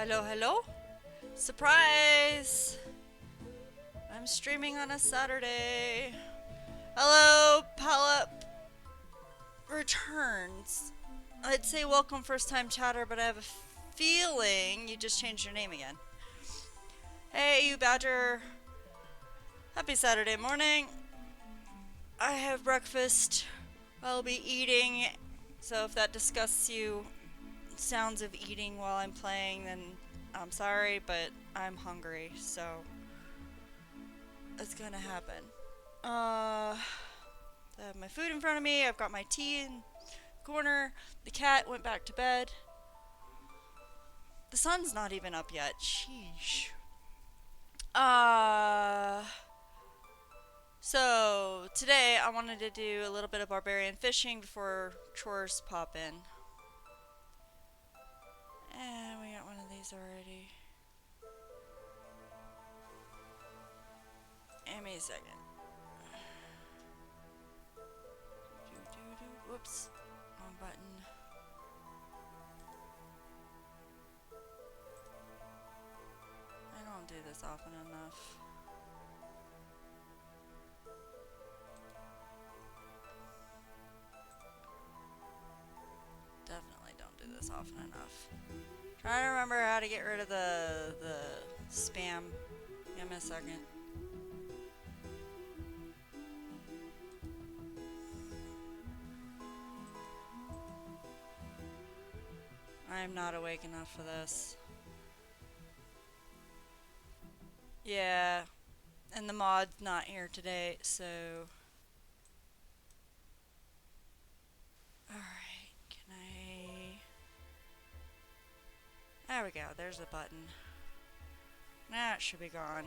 Hello, hello. Surprise! I'm streaming on a Saturday. Hello, Palette Returns. I'd say welcome first time chatter, but I have a feeling you just changed your name again. Hey, you badger. Happy Saturday morning. I have breakfast. I'll be eating. So if that disgusts you, sounds of eating while I'm playing, then I'm sorry, but I'm hungry, so it's gonna happen. I have my food in front of me. I've got my tea in the corner. The cat went back to bed. The sun's not even up yet. Sheesh. So today I wanted to do a little bit of barbarian fishing before chores pop in. And we got one of these already. Give me a second. Whoops. Wrong button. I don't do this often enough. Definitely don't do this often enough. Trying to remember how to get rid of the spam. Give me a second. I'm not awake enough for this. Yeah, and the mod's not here today, so... Alright, can I... There we go, there's the button. Now it should be gone.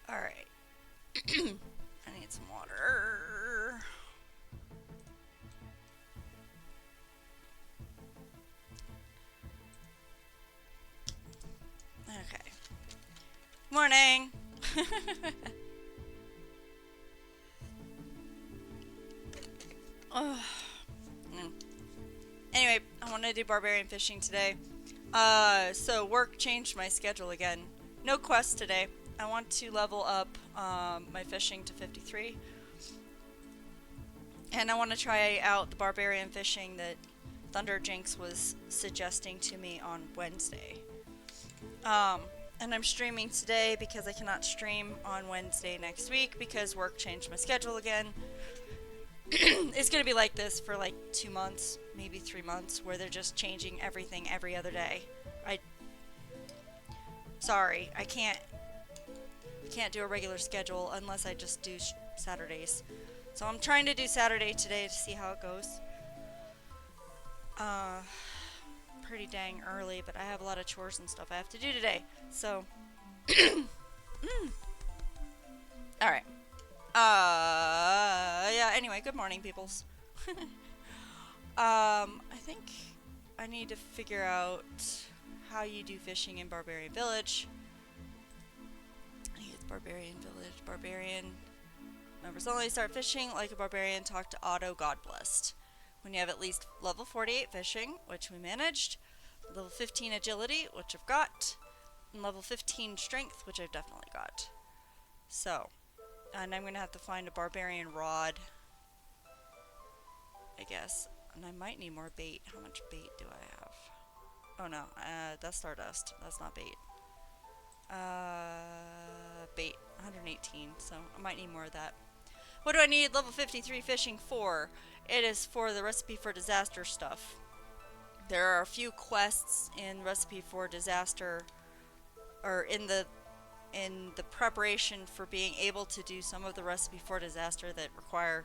Alright. I need some water. Okay. Morning! Anyway, I want to do barbarian fishing today. So work changed my schedule again. No quest today. I want to level up my fishing to 53. And I want to try out the barbarian fishing that Thunder Jinx was suggesting to me on Wednesday. And I'm streaming today because I cannot stream on Wednesday next week because work changed my schedule again. It's gonna be like this for like 2 months, maybe 3 months, where they're just changing everything every other day. Sorry, I can't do a regular schedule unless I just do Saturdays. So I'm trying to do Saturday today to see how it goes. Pretty dang early, but I have a lot of chores and stuff I have to do today. So, alright. Yeah, anyway, good morning, peoples. I think I need to figure out how you do fishing in Barbarian Village. I think it's Barbarian Village. Barbarian. Members only start fishing like a barbarian. Talk to Otto, God blessed. When you have at least level 48 fishing, which we managed, level 15 agility, which I've got, and level 15 strength, which I've definitely got. So, and I'm going to have to find a barbarian rod, I guess. And I might need more bait. How much bait do I have? Oh no, that's Stardust. That's not bait. Bait, 118, so I might need more of that. What do I need level 53 fishing for? It is for the Recipe for Disaster stuff. There are a few quests in Recipe for Disaster, or in the preparation for being able to do some of the Recipe for Disaster that require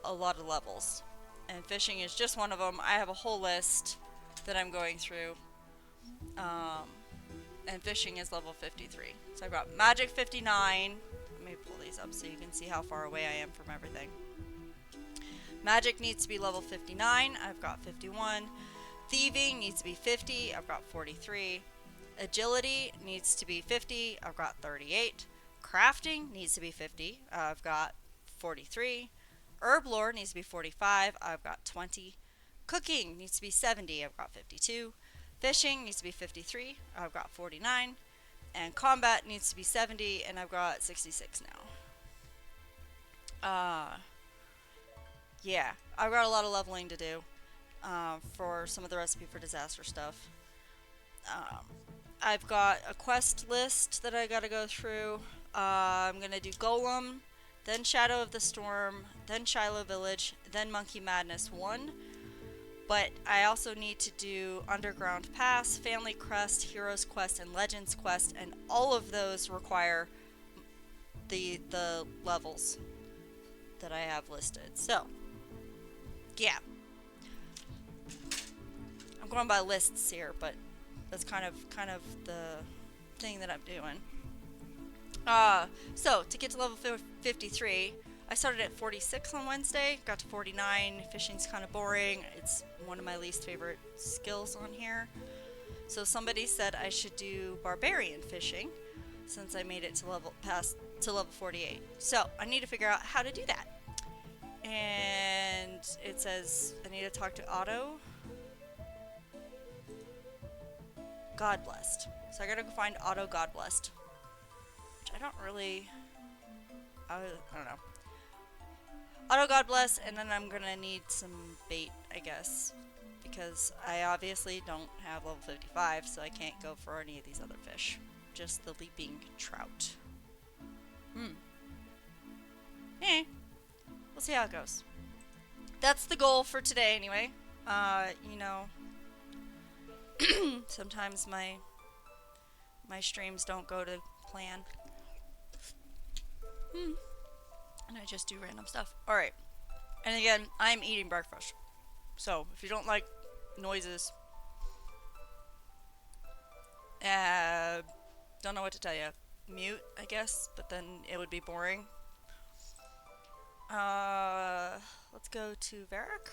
a lot of levels. And fishing is just one of them. I have a whole list that I'm going through. And fishing is level 53. So I've got Magic 59. Let me pull these up so you can see how far away I am from everything. Magic needs to be level 59. I've got 51. Thieving needs to be 50. I've got 43. Agility needs to be 50. I've got 38. Crafting needs to be 50. I've got 43. Herb lore needs to be 45. I've got 20. Cooking needs to be 70. I've got 52. Fishing needs to be 53. I've got 49. And combat needs to be 70, and I've got 66 now. Yeah, I've got a lot of leveling to do for some of the recipe for disaster stuff. I've got a quest list that I gotta go through. I'm gonna do Golem, then Shadow of the Storm, then Shiloh Village, then Monkey Madness 1. But I also need to do Underground Pass, Family Crest, Heroes Quest, and Legends Quest, and all of those require the levels that I have listed. So, yeah. I'm going by lists here, but that's kind of the thing that I'm doing. So to get to level 53, I started at 46 on Wednesday, got to 49. Fishing's kind of boring. It's one of my least favorite skills on here. So somebody said I should do Barbarian Fishing since I made it to level 48. So I need to figure out how to do that. And it says I need to talk to Otto. God blessed. So I gotta go find Otto God blessed. Which I don't really... I don't know. Otto God bless, and then I'm gonna need some bait, I guess. Because I obviously don't have level 55, so I can't go for any of these other fish. Just the leaping trout. We'll see how it goes. That's the goal for today, anyway. You know... sometimes my streams don't go to plan. And I just do random stuff. Alright. And again, I'm eating breakfast. So, if you don't like noises, don't know what to tell you. Mute, I guess, but then it would be boring. Let's go to Varric.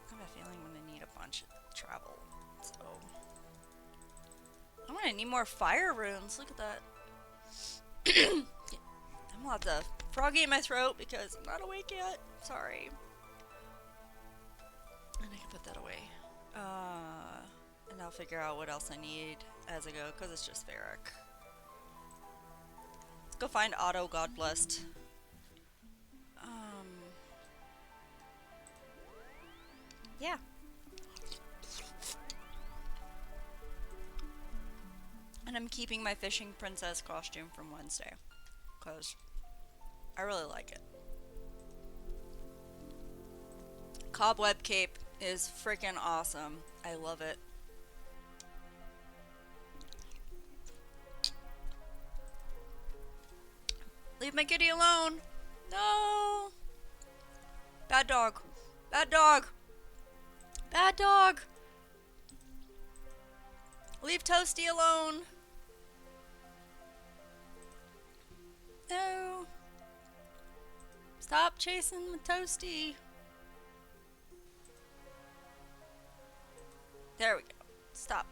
I have a feeling I'm gonna need a bunch of travel. So I'm gonna need more fire runes. Look at that. I'm lots of froggy in my throat because I'm not awake yet. Sorry. And I can put that away. And I'll figure out what else I need as I go because it's just Varric. Let's go find Otto God blessed. Yeah. And I'm keeping my fishing princess costume from Wednesday because I really like it. Cobweb cape is freaking awesome. I love it. Leave my kitty alone. No. Bad dog. Bad dog. Bad dog. Leave Toasty alone. No. Stop chasing with Toasty. There we go. Stop.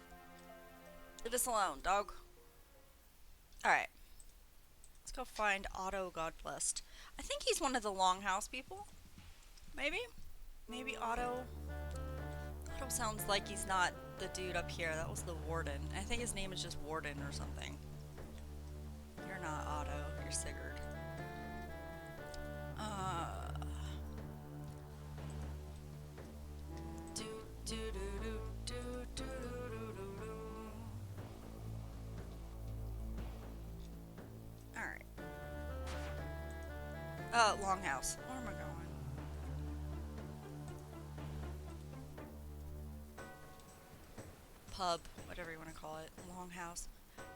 Leave us alone, dog. Alright. Let's go find Otto God blessed. I think he's one of the Longhouse people. Maybe? Maybe Otto. Otto sounds like he's not the dude up here. That was the warden. I think his name is just Warden or something. You're not Otto. You're Sigurd. Alright. Longhouse. Where am I going? Pub, whatever you want to call it. Longhouse.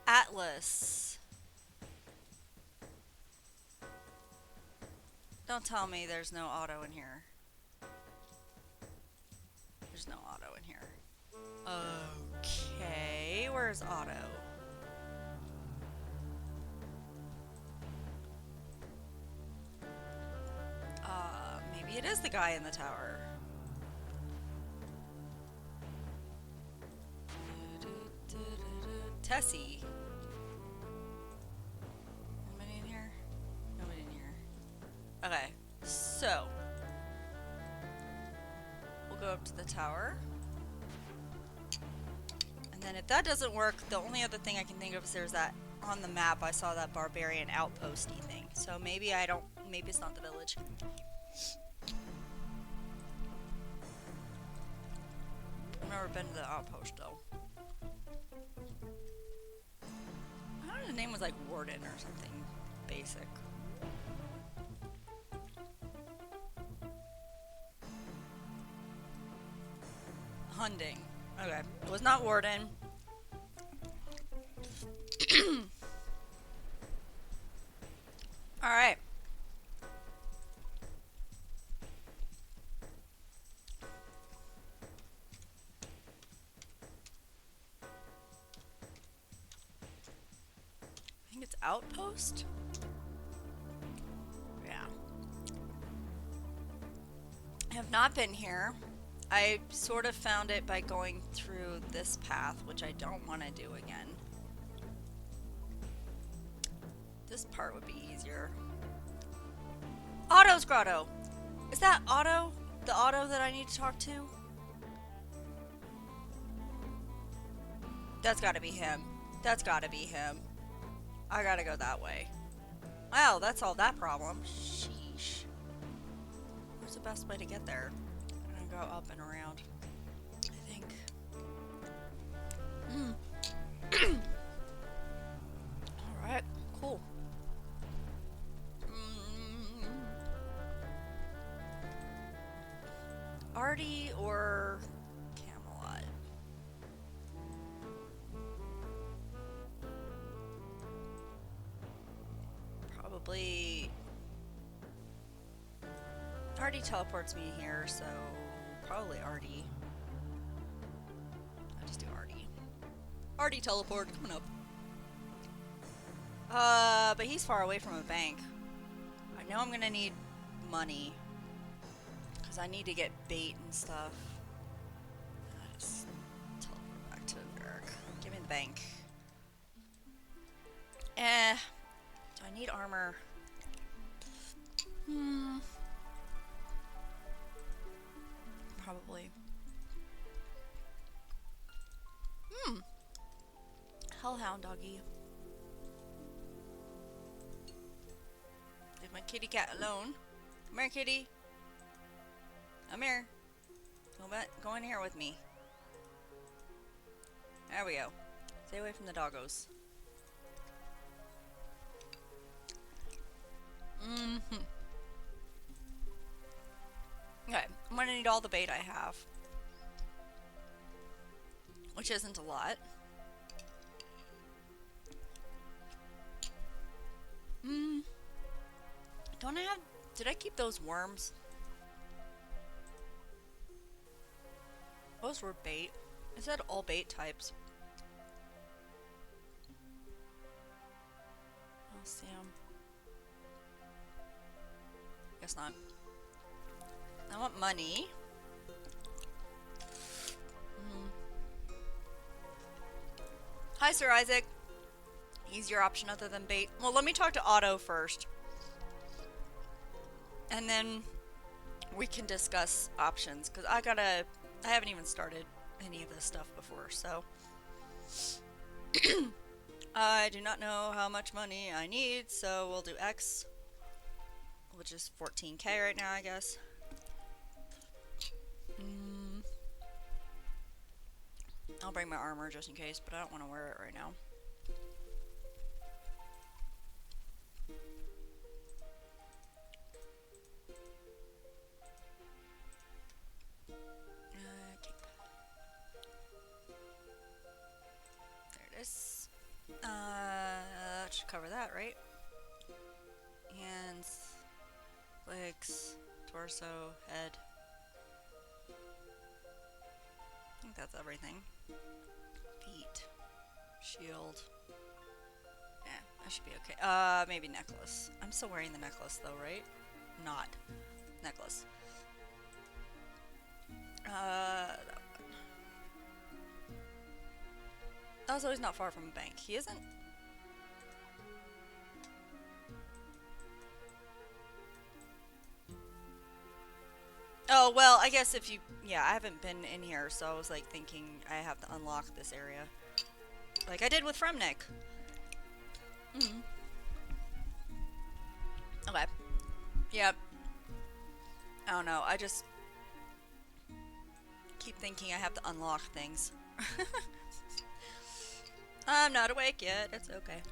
Atlas. Don't tell me there's no Otto in here. There's no Otto in here. Okay, where's Otto? Maybe it is the guy in the tower. Tessie. Anybody in here? Nobody in here. Okay, so up to the tower. And then if that doesn't work, the only other thing I can think of is there's that, on the map I saw that barbarian outposty thing. So maybe maybe it's not the village. I've never been to the outpost though. I don't know, the name was like Warden or something basic. Hunting. Okay. It was not Warden. Alright. I think it's Outpost? Yeah. I have not been here. I sort of found it by going through this path, which I don't want to do again. This part would be easier. Otto's Grotto! Is that Otto? The Otto that I need to talk to? That's gotta be him. That's gotta be him. I gotta go that way. Wow, that's all that problem. Sheesh. Where's the best way to get there? I'm gonna go up and around, I think. Alright, cool. Artie or Camelot? Probably... Artie teleports me here, so probably Artie. I'll just do Artie. Artie teleport, coming up. But he's far away from a bank. I know I'm gonna need money. Because I need to get bait and stuff. I just teleport back to Eric. Give me the bank. Do I need armor? Probably. Hellhound doggy. Leave my kitty cat alone. Come here, kitty. Come here. Go in here with me. There we go. Stay away from the doggos. Okay, I'm gonna need all the bait I have. Which isn't a lot. Don't I have... Did I keep those worms? Those were bait. I said all bait types. I'll see them. Guess not. I want money. Hi, Sir Isaac. Easier option other than bait. Well, let me talk to Otto first. And then we can discuss options. Because I haven't even started any of this stuff before, so. I do not know how much money I need, so we'll do X. Which is 14k right now, I guess. I'll bring my armor just in case, but I don't want to wear it right now. There it is. Should cover that, right? Hands, legs, torso, head. I think that's everything. Feet, shield. Yeah, that should be okay. Maybe necklace. I'm still wearing the necklace though, right? Not. Necklace. That one. Also, he's not far from a bank. He isn't? Oh, well, I guess if you... Yeah, I haven't been in here, so I was, like, thinking I have to unlock this area. Like I did with Fremnik. Mm-hmm. Okay. Yep. I don't know, I just keep thinking I have to unlock things. I'm not awake yet, it's okay.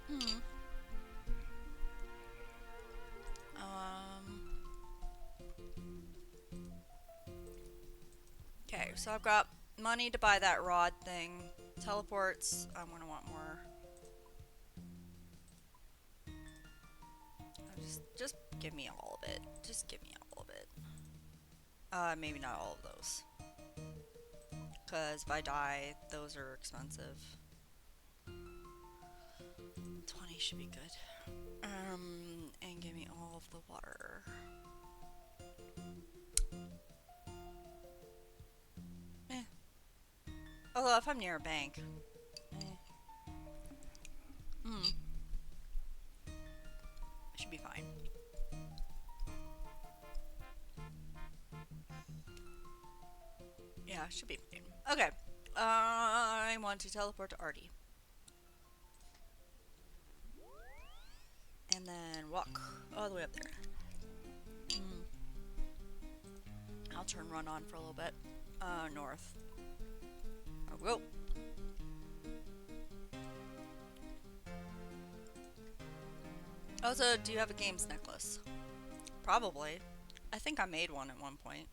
Hmm. Okay, so I've got money to buy that rod thing. Teleports, I'm gonna want more. Just give me all of it. Just give me all of it. Maybe not all of those. Because if I die, those are expensive. 20 should be good. And give me all of the water. Eh. Although if I'm near a bank, should be fine. Yeah, should be fine. Okay. I want to teleport to Artie. And then walk all the way up there. I'll turn run on for a little bit. North. Oh, whoa. Also, do you have a games necklace? Probably. I think I made one at one point.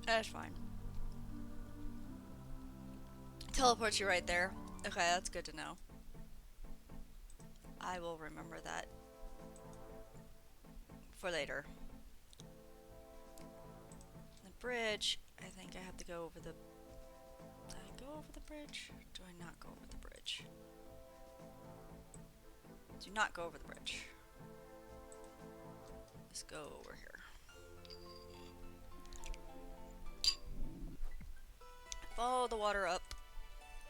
That's fine. Teleports you right there. Okay, that's good to know. I will remember that for later. The bridge. I think I have to go over the... Did I go over the bridge? Do I not go over the bridge? Do not go over the bridge. Let's go over here. Follow the water up.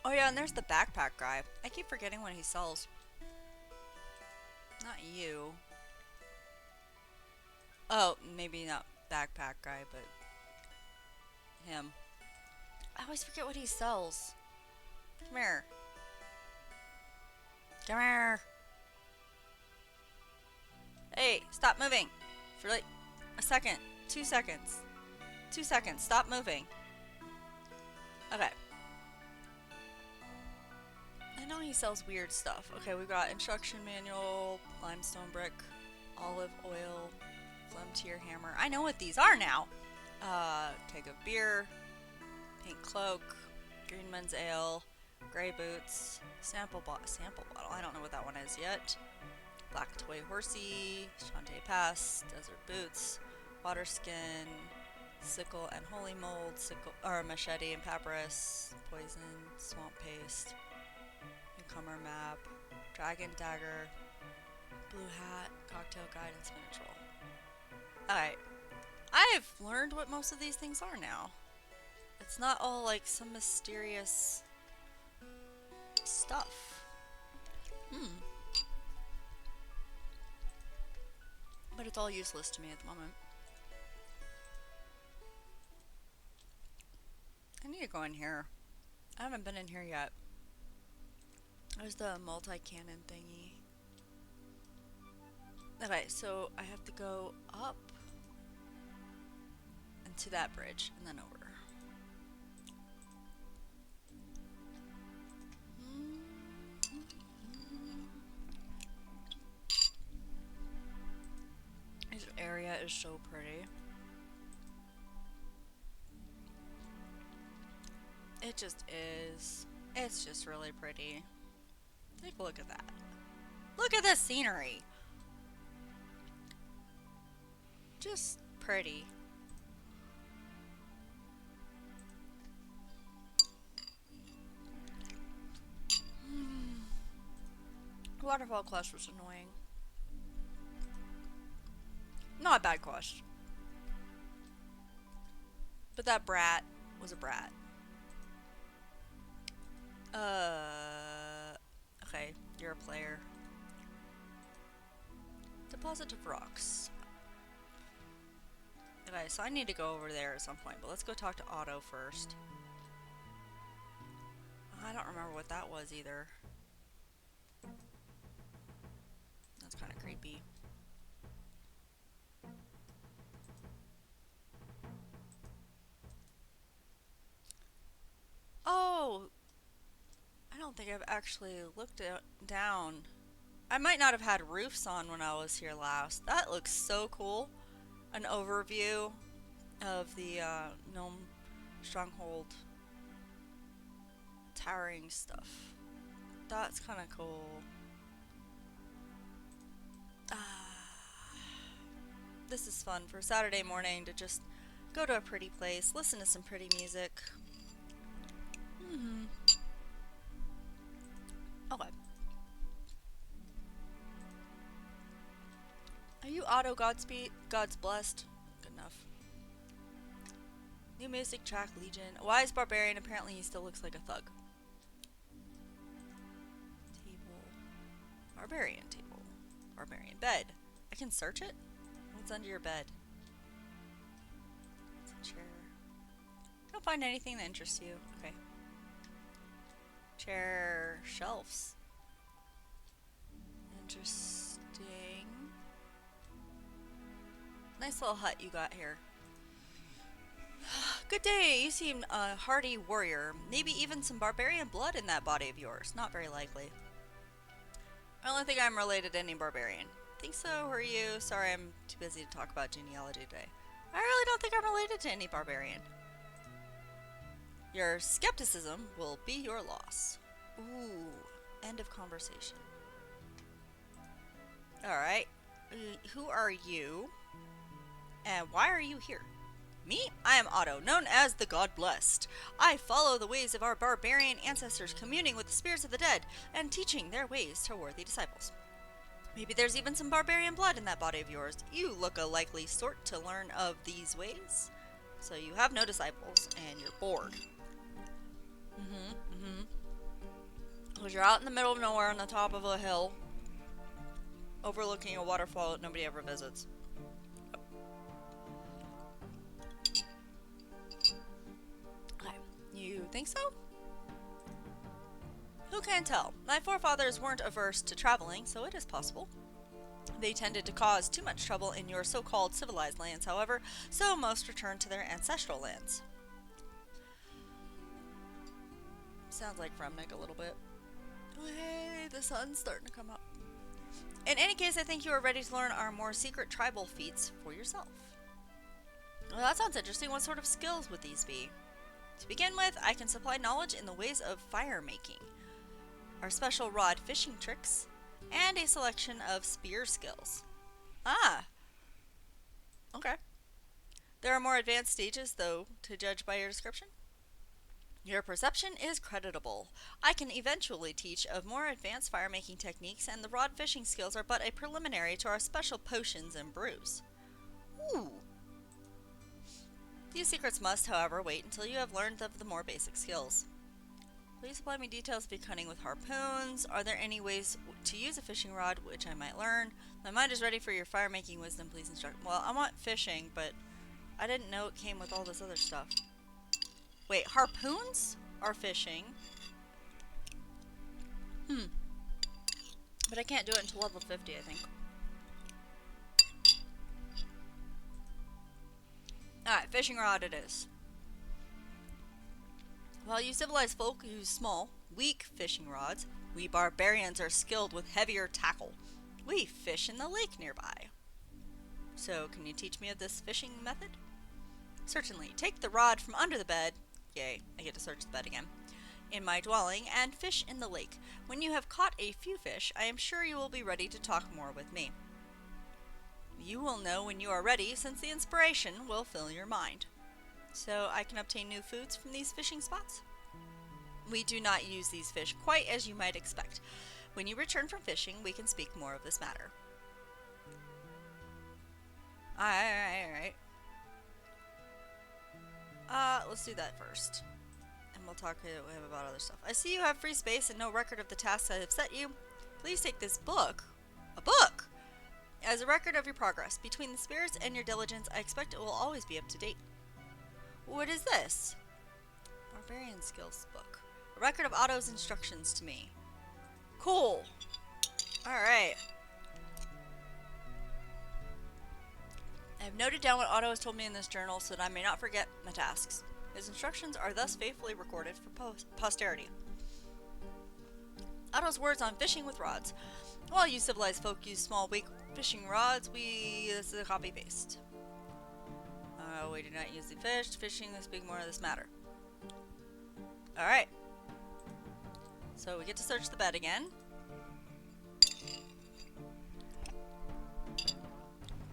Oh yeah, and there's the backpack guy. I keep forgetting what he sells. Not you. Oh, maybe not backpack guy, but him. I always forget what he sells. Come here. Come here. Hey, stop moving. For like a second. 2 seconds. 2 seconds. Stop moving. Okay. I know he sells weird stuff. Okay, we've got instruction manual, limestone brick, olive oil, flimtier hammer. I know what these are now. Keg of beer, pink cloak, Greenman's ale, gray boots, sample bottle. I don't know what that one is yet. Black toy horsey, Shantae pass, desert boots, water skin, sickle and holy mold, machete and papyrus, poison, swamp paste, newcomer map, dragon dagger, blue hat, cocktail guide, and spinach roll. Alright, I've learned what most of these things are now. It's not all like some mysterious stuff. But it's all useless to me at the moment. I need to go in here. I haven't been in here yet. There's the multi-cannon thingy. Okay, so I have to go up and to that bridge and then over. This area is so pretty. It just is. It's just really pretty. Take a look at that. Look at this scenery. Just pretty. Waterfall quest was annoying. Not a bad quest. But that brat was a brat. Okay, you're a player. Deposit of rocks. Okay, so I need to go over there at some point, but let's go talk to Otto first. I don't remember what that was either. That's kind of creepy. Oh! I don't think I've actually looked down. I might not have had roofs on when I was here last. That looks so cool. An overview of the gnome stronghold towering stuff. That's kind of cool. This is fun for Saturday morning to just go to a pretty place, listen to some pretty music. Okay. Are you Otto Godspeed? God's blessed. Good enough. New music track, Legion. Wise Barbarian. Apparently he still looks like a thug. Table. Barbarian table. Barbarian bed. I can search it? What's under your bed? It's a chair. Don't find anything that interests you. Okay. Chair. Shelves. Interesting. Nice little hut you got here. Good day. You seem a hardy warrior. Maybe even some barbarian blood in that body of yours. Not very likely. I don't think I'm related to any barbarian. Think so? Who are you? Sorry, I'm too busy to talk about genealogy today. I really don't think I'm related to any barbarian. Your skepticism will be your loss. Ooh. End of conversation. Alright. Who are you? And why are you here? Me? I am Otto, known as the God Blessed. I follow the ways of our barbarian ancestors, communing with the spirits of the dead and teaching their ways to worthy disciples. Maybe there's even some barbarian blood in that body of yours. You look a likely sort to learn of these ways. So you have no disciples and you're bored. Because you're out in the middle of nowhere on the top of a hill, overlooking a waterfall that nobody ever visits. You think so? Who can tell? My forefathers weren't averse to traveling, so it is possible. They tended to cause too much trouble in your so-called civilized lands, however, so most returned to their ancestral lands. Sounds like Fremnick a little bit. Oh, hey, the sun's starting to come up. In any case, I think you are ready to learn our more secret tribal feats for yourself. Well, that sounds interesting. What sort of skills would these be? To begin with, I can supply knowledge in the ways of fire making, our special rod fishing tricks, and a selection of spear skills. Ah! Okay. There are more advanced stages, though, to judge by your description. Your perception is creditable. I can eventually teach of more advanced fire making techniques, and the rod fishing skills are but a preliminary to our special potions and brews. Ooh! These secrets must, however, wait until you have learned of the more basic skills. Please supply me details of your cunning with harpoons. Are there any ways to use a fishing rod which I might learn? My mind is ready for your fire-making wisdom. Please instruct. Well, I want fishing, but I didn't know it came with all this other stuff. Wait, harpoons are fishing. But I can't do it until level 50, I think. Alright, fishing rod it is. While you civilized folk use small, weak fishing rods, we barbarians are skilled with heavier tackle. We fish in the lake nearby. So, can you teach me of this fishing method? Certainly. Take the rod from under the bed. Yay, I get to search the bed again. In my dwelling, and fish in the lake. When you have caught a few fish, I am sure you will be ready to talk more with me. You will know when you are ready, since the inspiration will fill your mind. So I can obtain new foods from these fishing spots? We do not use these fish quite as you might expect. When you return from fishing, we can speak more of this matter. Alright. Let's do that first. Am we'll talk about other stuff. I see you have free space and no record of the tasks I have set you. Please take this book, a book, as a record of your progress. Between the spirits and your diligence, I expect it will always be up to date. What is this? Barbarian skills book. A record of Otto's instructions to me. Cool. Alright. I've noted down what Otto has told me in this journal so that I may not forget my tasks. His instructions are thus faithfully recorded for posterity. Otto's words on fishing with rods. While you civilized folk use small, weak fishing rods, this is a copy-paste. We do not use the fish. Fishing, we speak more of this matter. Alright. So we get to search the bed again.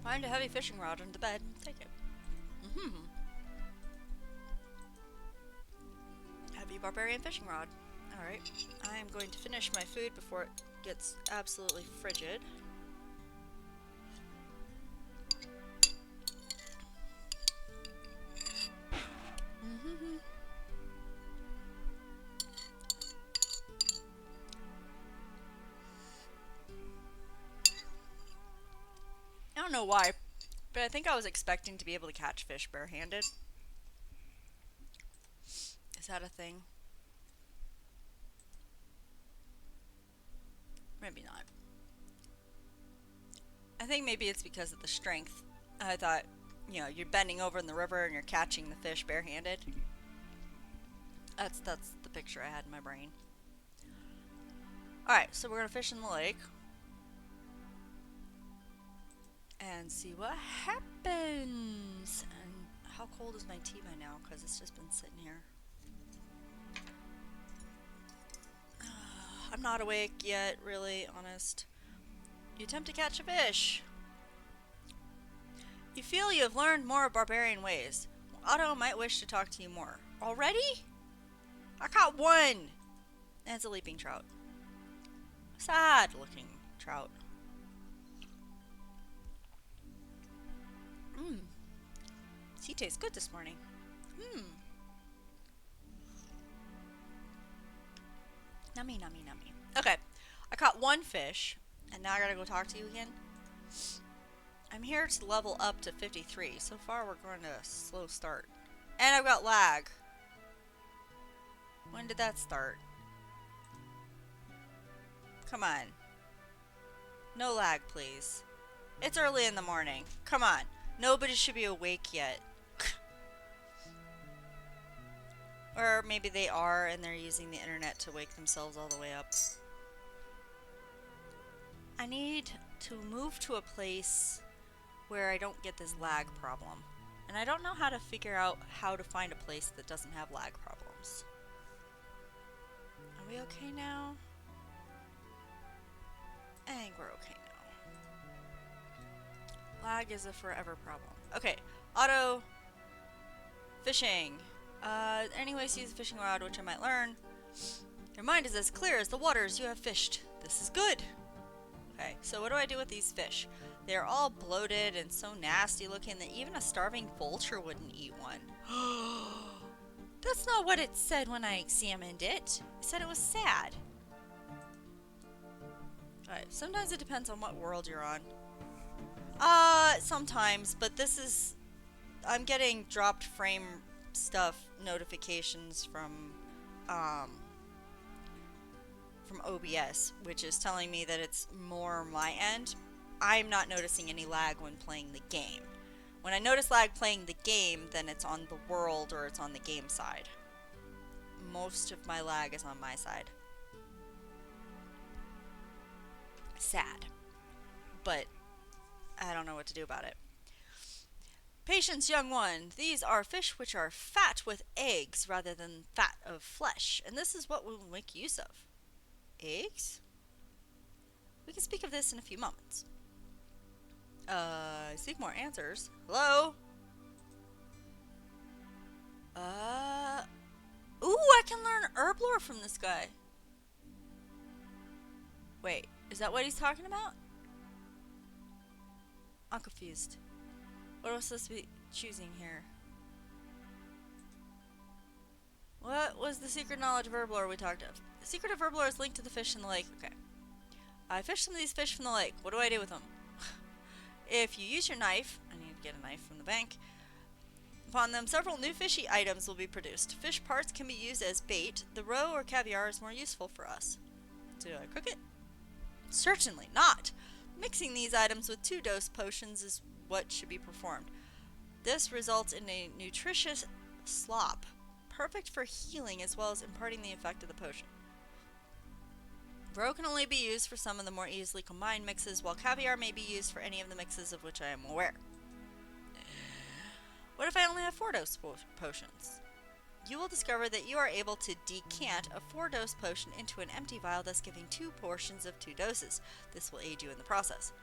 Find a heavy fishing rod under the bed. Take it. Heavy barbarian fishing rod. Alright. I am going to finish my food before it gets absolutely frigid. I don't know why, but I think I was expecting to be able to catch fish barehanded. Is that a thing? Maybe not. I think maybe it's because of the strength. I thought, you know, you're bending over in the river and you're catching the fish barehanded. That's the picture I had in my brain. Alright, so we're gonna fish in the lake. And see what happens. And how cold is my tea by now? Because it's just been sitting here. I'm not awake yet, really, honest. You attempt to catch a fish. You feel you have learned more of barbarian ways. Otto might wish to talk to you more. Already? I caught one! And it's a leaping trout. Sad looking trout. Tea tastes good this morning. Nummy, nummy, nummy. Okay, I caught one fish, and now I gotta go talk to you again. I'm here to level up to 53. So far, we're going to a slow start. And I've got lag. When did that start? Come on. No lag, please. It's early in the morning. Come on. Nobody should be awake yet. Or maybe they are and they're using the internet to wake themselves all the way up. I need to move to a place where I don't get this lag problem. And I don't know how to figure out how to find a place that doesn't have lag problems. Are we okay now? I think we're okay now. Lag is a forever problem. Okay, Otto fishing. Anyways, use a fishing rod, which I might learn. Your mind is as clear as the waters you have fished. This is good. Okay, so what do I do with these fish? They're all bloated and so nasty looking that even a starving vulture wouldn't eat one. That's not what it said when I examined it. It said it was sad. Alright, sometimes it depends on what world you're on. Sometimes, but this is... I'm getting dropped frame stuff notifications from OBS, which is telling me that it's more my end. I'm not noticing any lag when playing the game. When I notice lag playing the game, then it's on the world or it's on the game side. Most of my lag is on my side. Sad. But I don't know what to do about it. Patience, young one. These are fish which are fat with eggs rather than fat of flesh, and this is what we will make use of. Eggs? We can speak of this in a few moments. Seek more answers. Hello? Ooh, I can learn herb lore from this guy. Wait, is that what he's talking about? I'm confused. What am I supposed to be choosing here? What was the secret knowledge of herblore we talked of? The secret of herblore is linked to the fish in the lake. Okay. I fished some of these fish from the lake. What do I do with them? If you use your knife, I need to get a knife from the bank. Upon them, several new fishy items will be produced. Fish parts can be used as bait. The roe or caviar is more useful for us. Do I cook it? Certainly not. Mixing these items with 2-dose potions is what should be performed. This results in a nutritious slop, perfect for healing as well as imparting the effect of the potion. Roe can only be used for some of the more easily combined mixes, while caviar may be used for any of the mixes of which I am aware. What if I only have 4-dose potions? You will discover that you are able to decant a 4-dose potion into an empty vial, thus giving 2 portions of 2 doses. This will aid you in the process.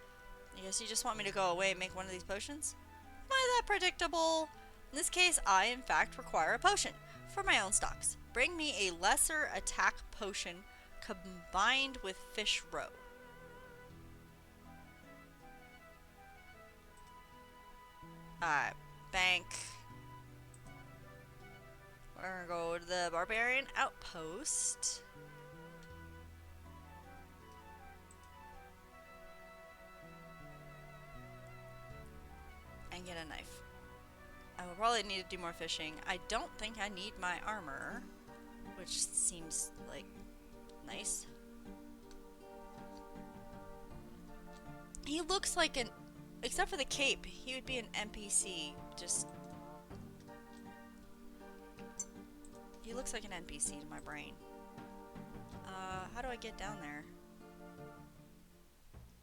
I guess you just want me to go away and make one of these potions? Am I that predictable? In this case, I in fact require a potion for my own stocks. Bring me a lesser attack potion combined with fish roe. Bank. We're gonna go to the Barbarian Outpost. And get a knife. I will probably need to do more fishing. I don't think I need my armor, which seems like nice. He looks like an, except for the cape, he would be an NPC. Just, he looks like an NPC to my brain. How do I get down there?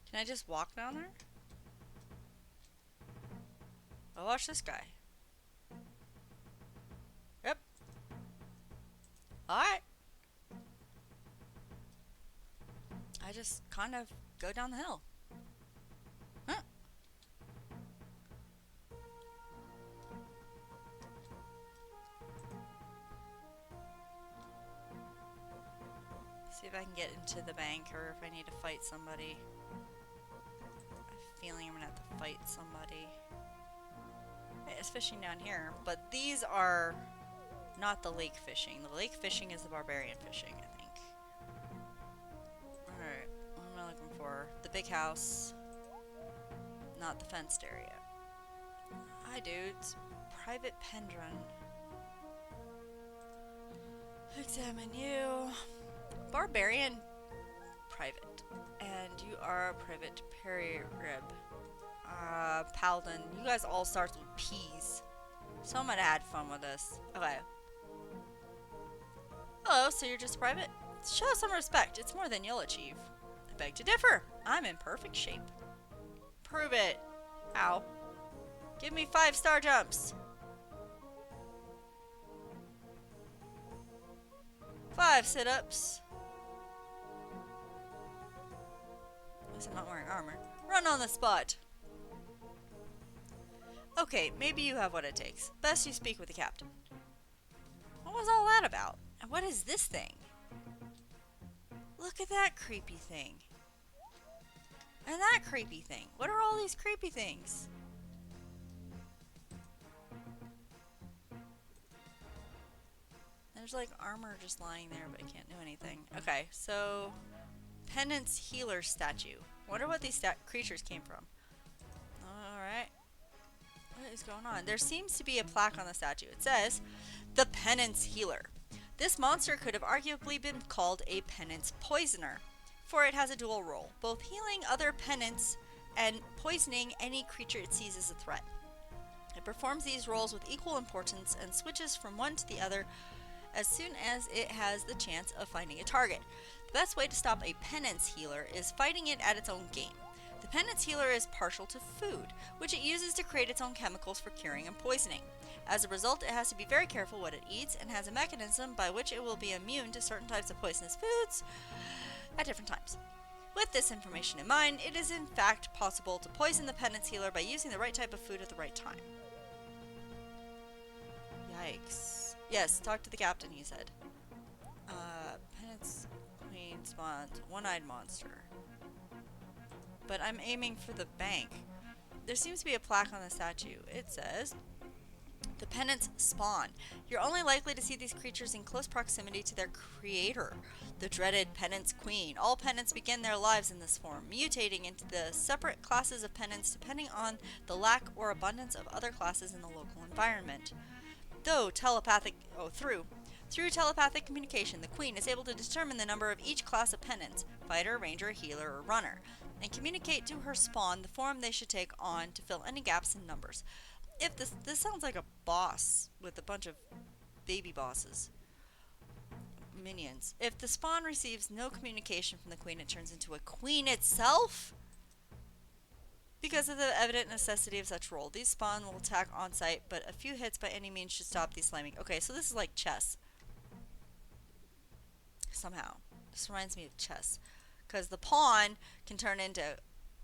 Can I just walk down there? Oh, watch this guy. Yep. Alright. I just kind of go down the hill. Huh. See if I can get into the bank or if I need to fight somebody. I have a feeling I'm gonna have to fight somebody. It's fishing down here, but these are not the lake fishing. The lake fishing is the barbarian fishing, I think. Alright, what am I looking for? The big house, not the fenced area. Hi dudes. Private Pendron. Examine you. Barbarian private. And you are Private Peririb. Paladin. You guys all start with P's. So I'm gonna have fun with this. Okay. Hello, so you're just private? Show some respect. It's more than you'll achieve. I beg to differ. I'm in perfect shape. Prove it. Ow. Give me 5-star jumps. 5 sit-ups. At least I'm not wearing armor. Run on the spot. Okay, maybe you have what it takes. Best you speak with the captain. What was all that about? And what is this thing? Look at that creepy thing. And that creepy thing. What are all these creepy things? There's like armor just lying there, but I can't do anything. Okay, so Penance Healer statue. Wonder what these creatures came from. Alright. What is going on? There seems to be a plaque on the statue. It says, the Penance Healer. This monster could have arguably been called a Penance Poisoner, for it has a dual role, both healing other penance and poisoning any creature it sees as a threat. It performs these roles with equal importance and switches from one to the other as soon as it has the chance of finding a target. The best way to stop a Penance Healer is fighting it at its own game. The Penance Healer is partial to food, which it uses to create its own chemicals for curing and poisoning. As a result, it has to be very careful what it eats and has a mechanism by which it will be immune to certain types of poisonous foods at different times. With this information in mind, it is in fact possible to poison the Penance Healer by using the right type of food at the right time. Yikes. Yes, talk to the captain, he said. Penance Queen spawns one-eyed monster. But I'm aiming for the bank. There seems to be a plaque on the statue. It says, The penance spawn. You're only likely to see these creatures in close proximity to their creator, the dreaded penance queen. All penance begin their lives in this form, mutating into the separate classes of penance depending on the lack or abundance of other classes in the local environment. Through telepathic communication, the queen is able to determine the number of each class of penance, fighter, ranger, healer, or runner, and communicate to her spawn the form they should take on to fill any gaps in numbers. If this sounds like a boss with a bunch of baby bosses, minions. If the spawn receives no communication from the queen, it turns into a queen itself. Because of the evident necessity of such role, these spawn will attack on sight, but a few hits by any means should stop these slamming. Okay, so this is like chess. Somehow. This reminds me of chess. Because the pawn can turn into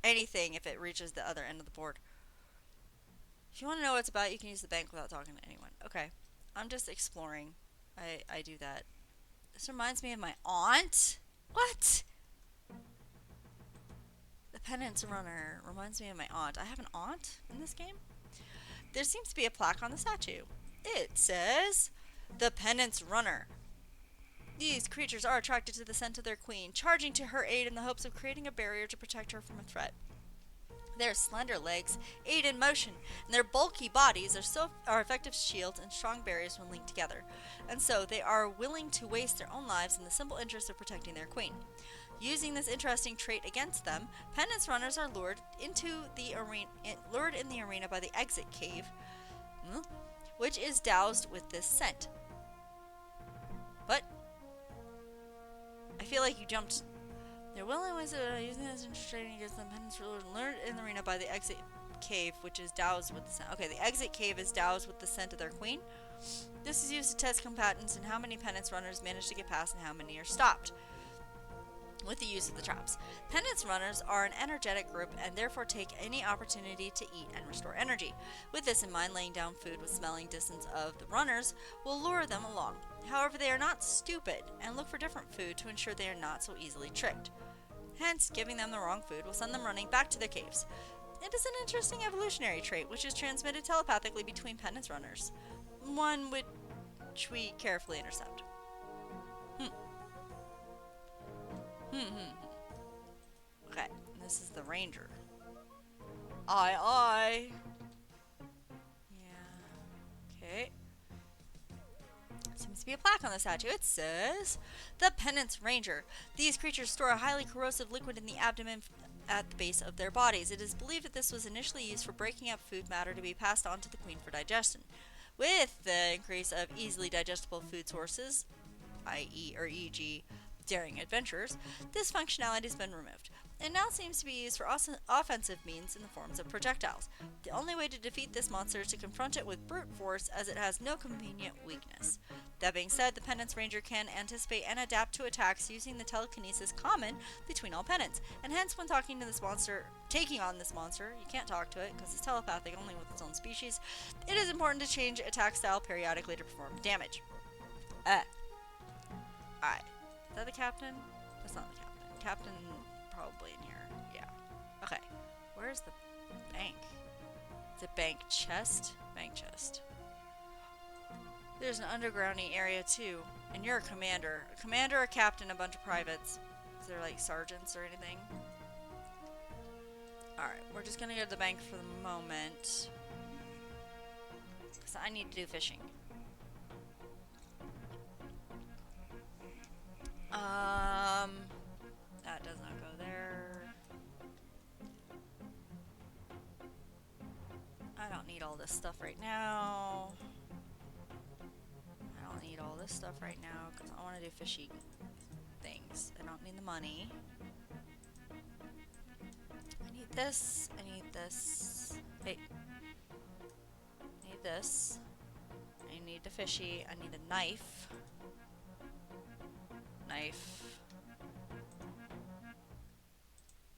anything if it reaches the other end of the board. If you want to know what it's about, you can use the bank without talking to anyone. Okay. I'm just exploring. I do that. This reminds me of my aunt. What? The penance runner reminds me of my aunt. I have an aunt in this game. There seems to be a plaque on the statue. It says, "The penance runner. These creatures are attracted to the scent of their queen, charging to her aid in the hopes of creating a barrier to protect her from a threat. Their slender legs aid in motion, and their bulky bodies are effective shields and strong barriers when linked together, and so they are willing to waste their own lives in the simple interest of protecting their queen. Using this interesting trait against them, penance runners are lured in the arena by the exit cave, which is doused with this scent." What? I feel like you jumped. They're willing ways of using this training against them. Penance rulers lured in the arena by the exit cave, which is doused with the scent. Okay, the exit cave is doused with the scent of their queen. This is used to test combatants and how many penance runners manage to get past and how many are stopped with the use of the traps. Penance runners are an energetic group and therefore take any opportunity to eat and restore energy. With this in mind, laying down food with smelling distance of the runners will lure them along. However, they are not stupid and look for different food to ensure they are not so easily tricked. Hence, giving them the wrong food will send them running back to their caves. It is an interesting evolutionary trait which is transmitted telepathically between penance runners, one which we carefully intercept. Okay, this is the ranger. Aye. Yeah. Okay. Seems to be a plaque on the statue. It says, "The Penance Ranger. These creatures store a highly corrosive liquid in the abdomen at the base of their bodies. It is believed that this was initially used for breaking up food matter to be passed on to the queen for digestion. With the increase of easily digestible food sources, i.e. or e.g. daring adventurers, this functionality has been removed. It now seems to be used for offensive means in the forms of projectiles. The only way to defeat this monster is to confront it with brute force, as it has no convenient weakness. That being said, the Penance Ranger can anticipate and adapt to attacks using the telekinesis common between all penance, and hence when taking on this monster, you can't talk to it because it's telepathic only with its own species. It is important to change attack style periodically to perform damage." Alright. Is that the captain? That's not the captain. Captain probably in here. Yeah. Okay. Where's the bank? Is it bank chest? Bank chest. There's an undergroundy area too. And you're a commander. A commander, a captain, a bunch of privates. Is there like sergeants or anything? Alright, we're just gonna go to the bank for the moment. Because I need to do fishing. That does not go there. I don't need all this stuff right now. I don't need all this stuff right now because I want to do fishy things. I don't need the money. I need this. I need this. Hey. I need this. I need the fishy. I need a knife.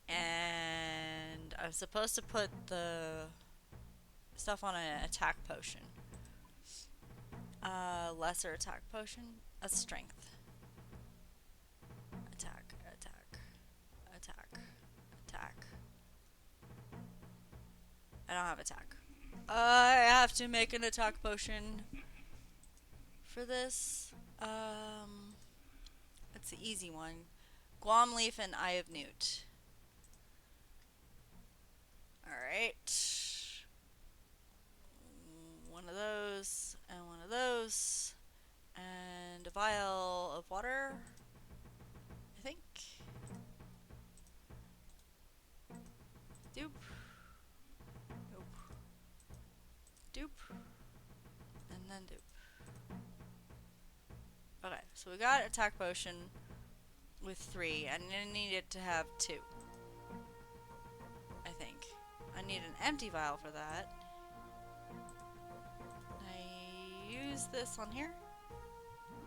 And I'm supposed to put the stuff on an attack potion. Lesser attack potion. A strength. Attack. I don't have attack. I have to make an attack potion for this. It's the easy one. Guam leaf and Eye of Newt. Alright. One of those, and one of those, and a vial of water, I think. Doop. Nope. Doop. And then doop. Okay, so we got attack potion with 3, and I needed to have 2. I think. I need an empty vial for that. I use this on here.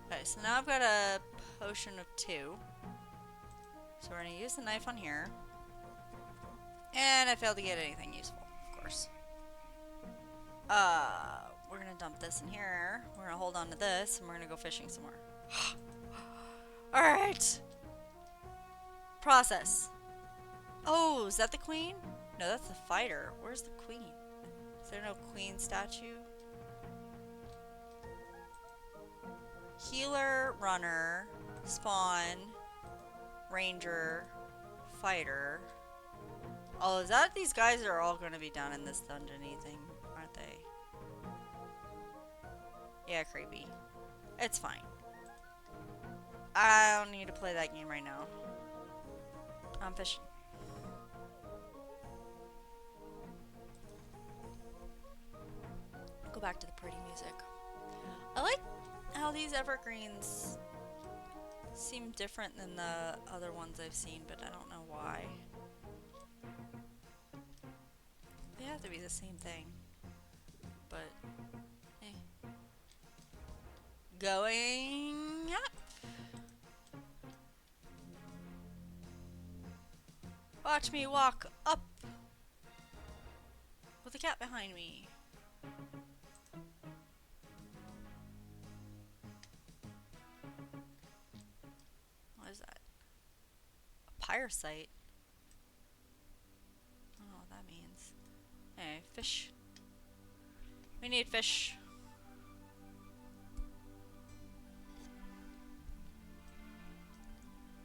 Okay, so now I've got a potion of 2. So we're gonna use the knife on here. And I failed to get anything useful, of course. We're gonna dump this in here. We're gonna hold on to this, and we're gonna go fishing some more. Alright! Process. Oh, is that the queen? No, that's the fighter. Where's the queen? Is there no queen statue? Healer, runner, spawn, ranger, fighter. Oh, is that these guys are all going to be down in this dungeon-y thing, aren't they? Yeah, creepy. It's fine. I don't need to play that game right now. I'm fishing. Go back to the pretty music. I like how these evergreens seem different than the other ones I've seen, but I don't know why. They have to be the same thing. But, eh. Going up. Watch me walk up with a cat behind me. What is that? A pyrocyte? I don't know what that means. Hey, fish. We need fish.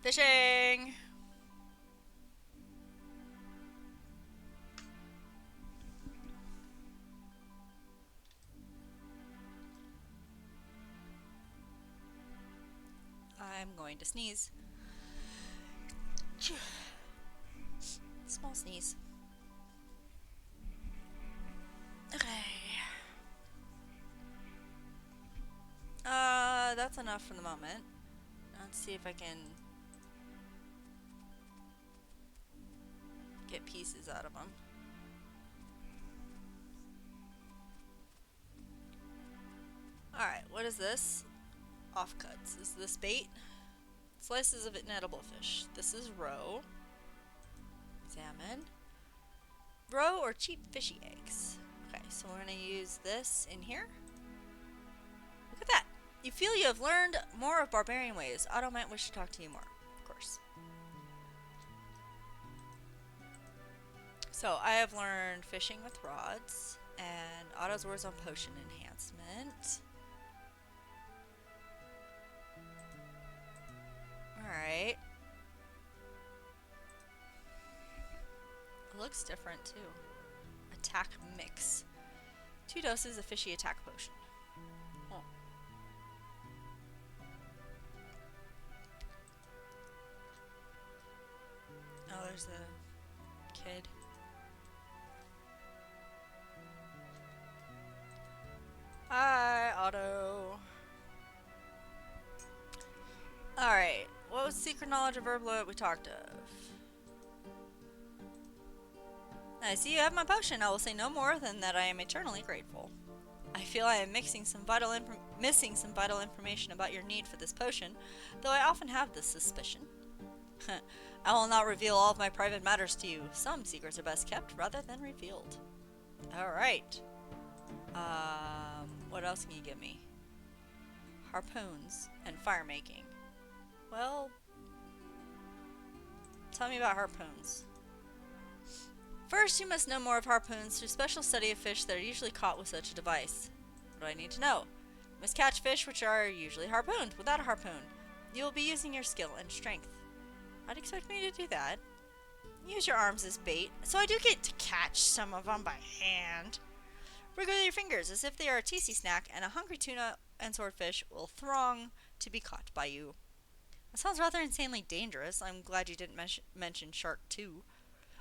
Fishing! I'm going to sneeze. Small sneeze. Okay. That's enough for the moment. Let's see if I can get pieces out of them. Alright, what is this? Offcuts. Is this bait? Slices of inedible fish. This is roe. Salmon. Roe or cheap fishy eggs. Okay, so we're going to use this in here. Look at that. You feel you have learned more of barbarian ways. Otto might wish to talk to you more, of course. So I have learned fishing with rods and Otto's words on potion enhancement. Alright. It looks different too. Attack mix. 2 doses of fishy attack potion. Oh. Oh, there's the kid. Hi, Otto. Alright, what was secret knowledge of herb that we talked of? I see you have my potion. I will say no more than that I am eternally grateful. I feel I am missing some vital information about your need for this potion, though I often have this suspicion. I will not reveal all of my private matters to you. Some secrets are best kept rather than revealed. Alright. What else can you give me? Harpoons and fire making. Well, tell me about harpoons. First, you must know more of harpoons through special study of fish that are usually caught with such a device. What do I need to know? You must catch fish which are usually harpooned. Without a harpoon, you will be using your skill and strength. I'd expect me to do that. Use your arms as bait, so I do get to catch some of them by hand. Wriggle your fingers as if they are a tasty snack, and a hungry tuna and swordfish will throng to be caught by you. That sounds rather insanely dangerous. I'm glad you didn't mention shark too.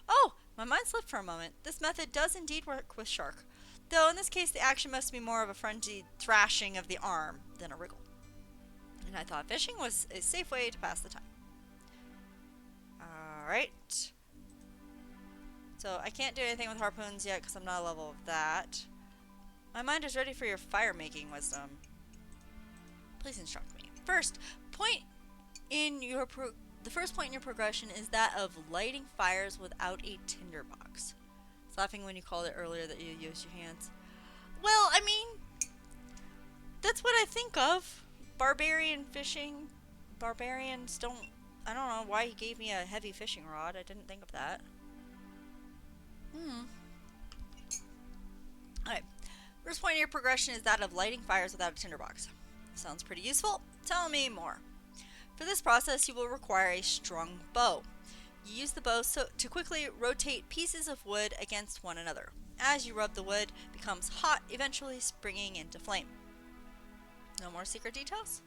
Oh, my mind slipped for a moment. This method does indeed work with shark, though in this case the action must be more of a frenzied thrashing of the arm than a wriggle. And I thought fishing was a safe way to pass the time. Alright. So I can't do anything with harpoons yet because I'm not a level of that. My mind is ready for your fire-making wisdom. Please instruct me. First, the first point in your progression is that of lighting fires without a tinderbox. I was laughing when you called it earlier that you use your hands. Well, I mean, that's what I think of. Barbarian fishing. Barbarians don't... I don't know why he gave me a heavy fishing rod. I didn't think of that. Alright. First point in your progression is that of lighting fires without a tinderbox. Sounds pretty useful. Tell me more. For this process, you will require a strong bow. You use the bow to quickly rotate pieces of wood against one another. As you rub, the wood becomes hot, eventually springing into flame. No more secret details?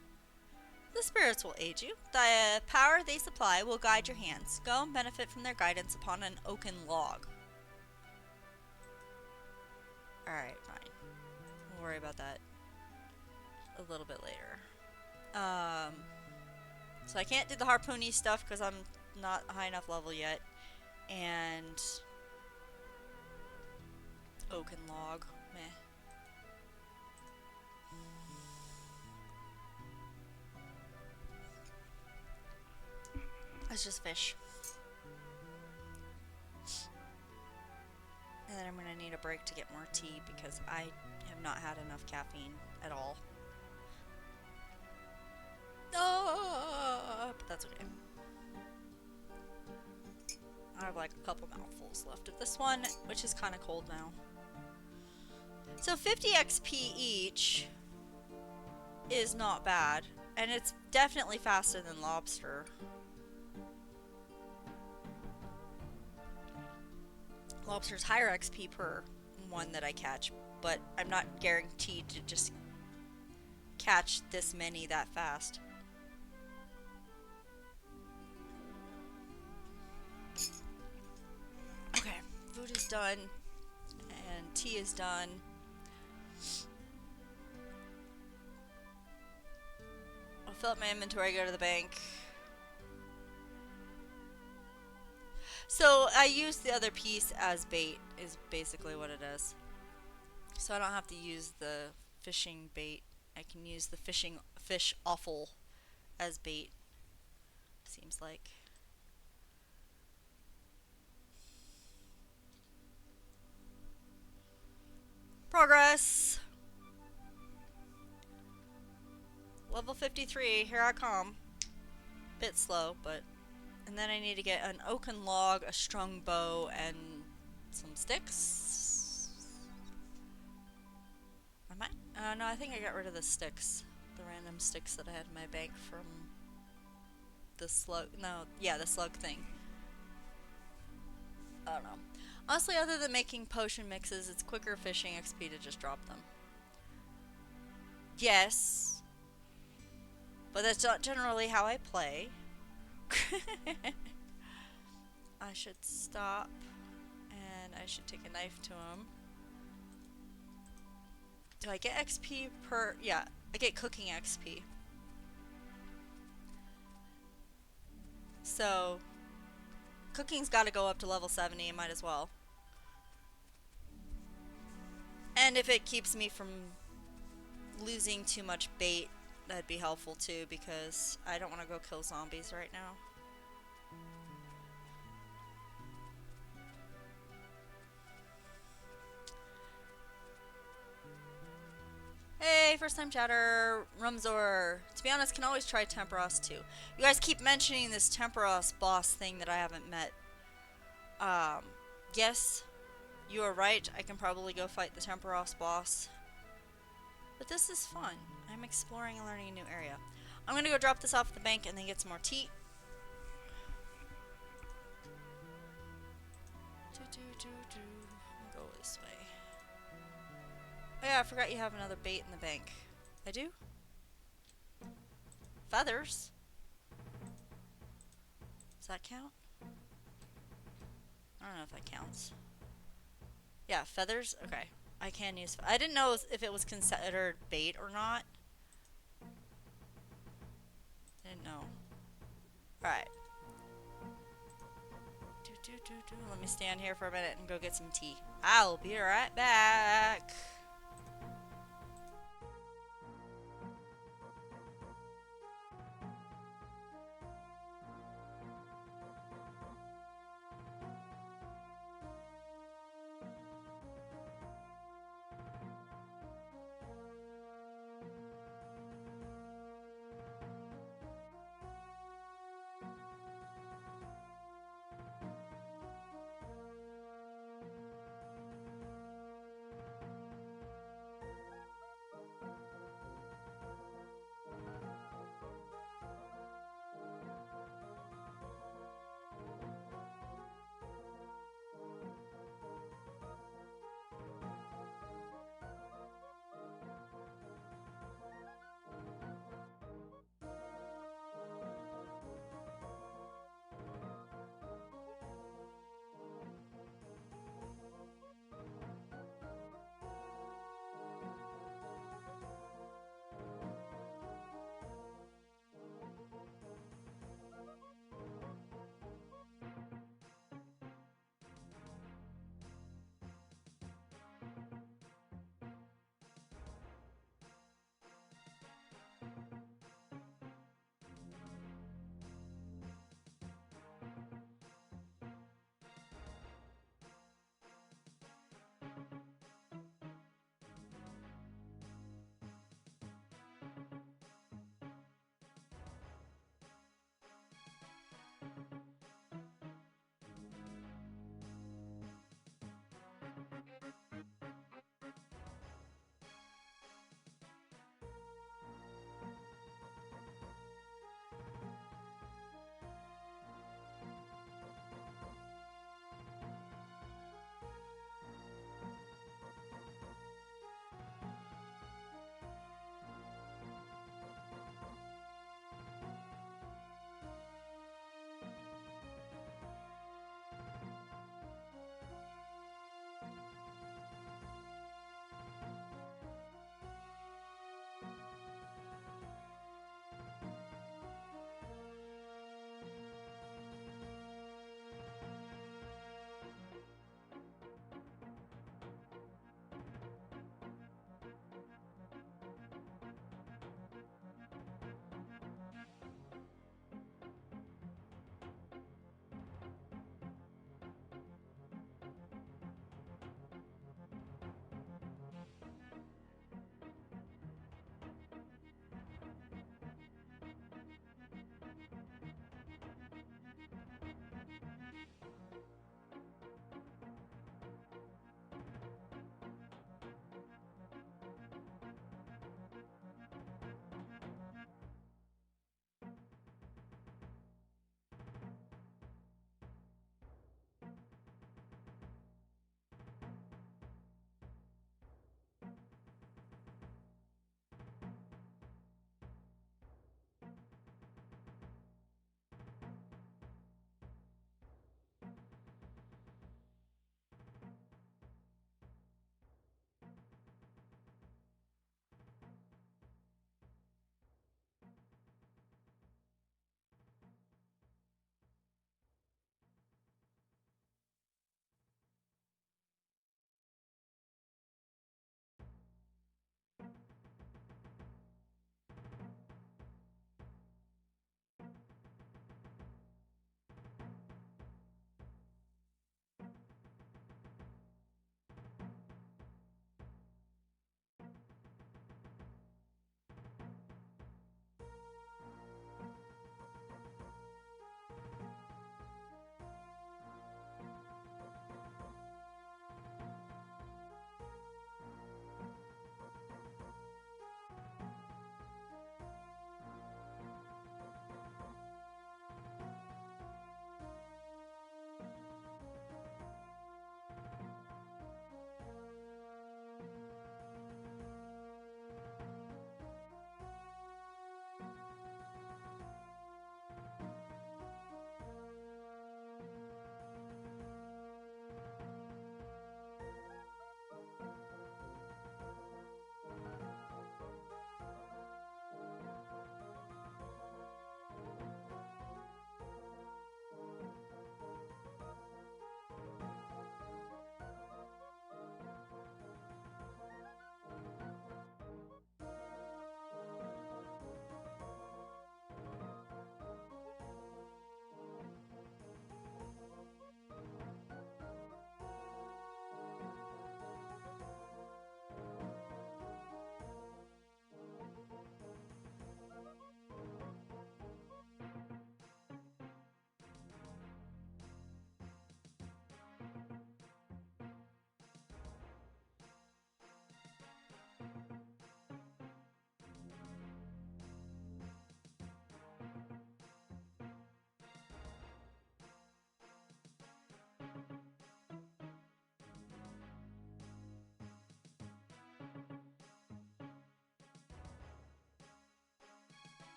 The spirits will aid you. The power they supply will guide your hands. Go and benefit from their guidance upon an oaken log. Alright, fine. We'll worry about that a little bit later. So I can't do the harpoony stuff because I'm not a high enough level yet. And... oaken log. Meh. It's just fish. And then I'm going to need a break to get more tea because I have not had enough caffeine at all. But that's okay. I have like a couple mouthfuls left of this one, which is kind of cold now. So 50 XP each is not bad. And it's definitely faster than lobster. Lobster's higher XP per one that I catch, but I'm not guaranteed to just catch this many that fast. Okay, food is done, and tea is done. I'll fill up my inventory, go to the bank. So I use the other piece as bait, is basically what it is. So I don't have to use the fishing bait. I can use the fish offal as bait, seems like. Progress! Level 53, here I come. Bit slow, but... And then I need to get an oaken log, a strong bow, and some sticks. Am I? No, I think I got rid of the sticks. The random sticks that I had in my bank from the slug. No, yeah, the slug thing. I don't know. Honestly, other than making potion mixes, it's quicker fishing XP to just drop them. Yes. But that's not generally how I play. I should stop and I should take a knife to him. Do I get XP per... Yeah, I get cooking XP. So, cooking's got to go up to level 70, might as well. And if it keeps me from losing too much bait, that'd be helpful too, because I don't want to go kill zombies right now. Hey, first time chatter, Rumzor. To be honest, can always try Temperos too. You guys keep mentioning this Temperos boss thing that I haven't met. Yes, you are right. I can probably go fight the Temperos boss. But this is fun. I'm exploring and learning a new area. I'm gonna go drop this off at the bank and then get some more tea. Go this way. Oh yeah, I forgot you have another bait in the bank. I do? Feathers? Does that count? I don't know if that counts. Yeah, feathers? Okay. I can use... I didn't know if it was considered bait or not. Didn't know. Alright. Let me stand here for a minute and go get some tea. I'll be right back.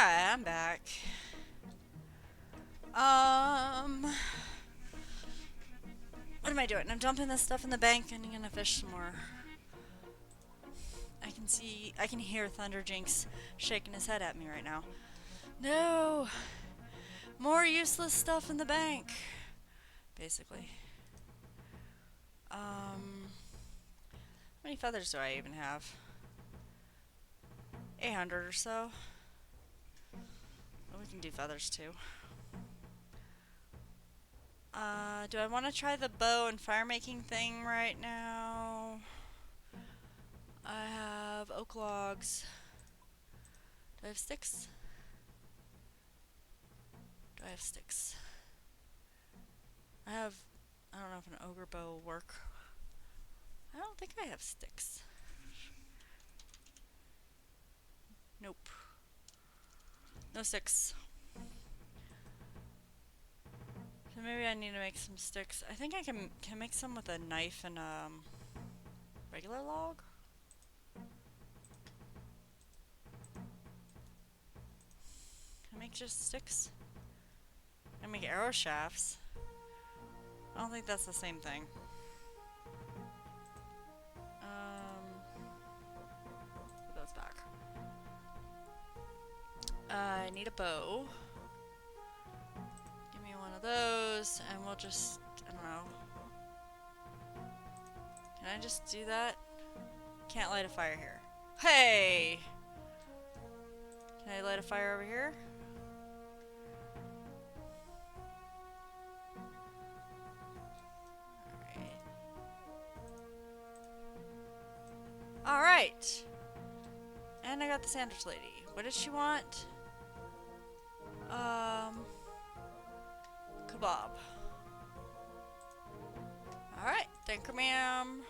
Alright, I'm back. What am I doing? I'm dumping this stuff in the bank and I'm gonna fish some more. I can hear Thunderjinx shaking his head at me right now. No! More useless stuff in the bank! Basically. How many feathers do I even have? 800 or so. Well, we can do feathers too. Do I want to try the bow and fire making thing right now? I have oak logs. Do I have sticks? Do I have sticks? I don't know if an ogre bow will work. I don't think I have sticks. Nope. No sticks. So maybe I need to make some sticks. I think I can make some with a knife and regular log. Can I make just sticks? I can make arrow shafts. I don't think that's the same thing. Put those back. I need a bow. Give me one of those, and we'll just, I don't know. Can I just do that? Can't light a fire here. Hey! Can I light a fire over here? Alright. And I got the sandwich lady. What does she want? Kebab. Alright, thank you, ma'am.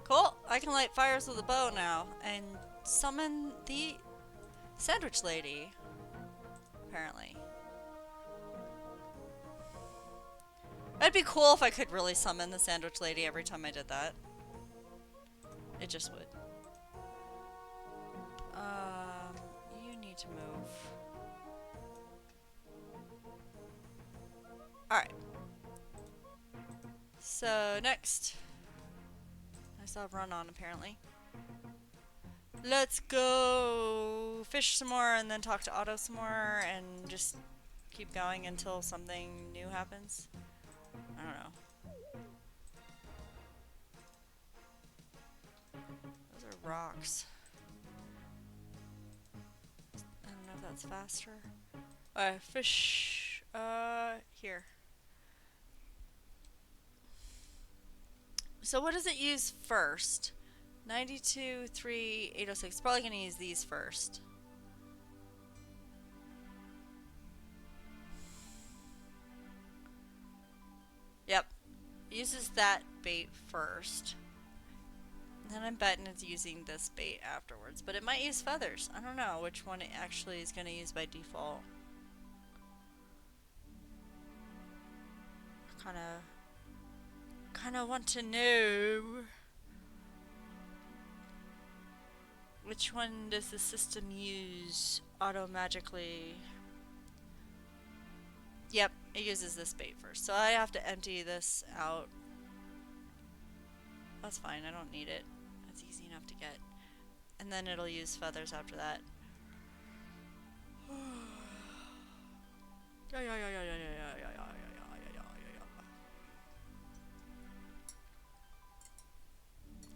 Cool, I can light fires with a bow now and summon the sandwich lady, apparently. It'd be cool if I could really summon the sandwich lady every time I did that. It just would. You need to move. Alright. So, next. I still have run on, apparently. Let's go fish some more and then talk to Otto some more and just keep going until something new happens. I don't know. Those are rocks. I don't know if that's faster. Fish, here. So what does it use first? 92, 3, 806. Probably gonna use these first. Yep. Uses that bait first. And then I'm betting it's using this bait afterwards. But it might use feathers. I don't know which one it actually is gonna use by default. Kinda want to know which one does the system use auto-magically. Yep, it uses this bait first. So I have to empty this out. That's fine, I don't need it. It's easy enough to get. And then it'll use feathers after that.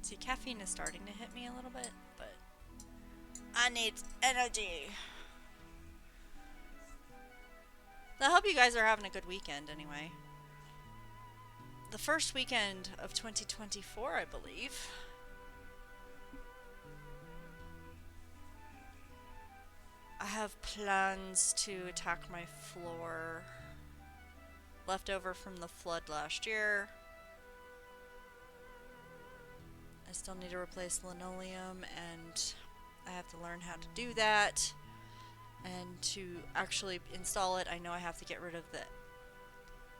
See, caffeine is starting to hit me a little bit, but I need energy. I hope you guys are having a good weekend anyway. The first weekend of 2024, I believe. I have plans to attack my floor. Left over from the flood last year. I still need to replace linoleum, and I have to learn how to do that. And to actually install it, I know I have to get rid of the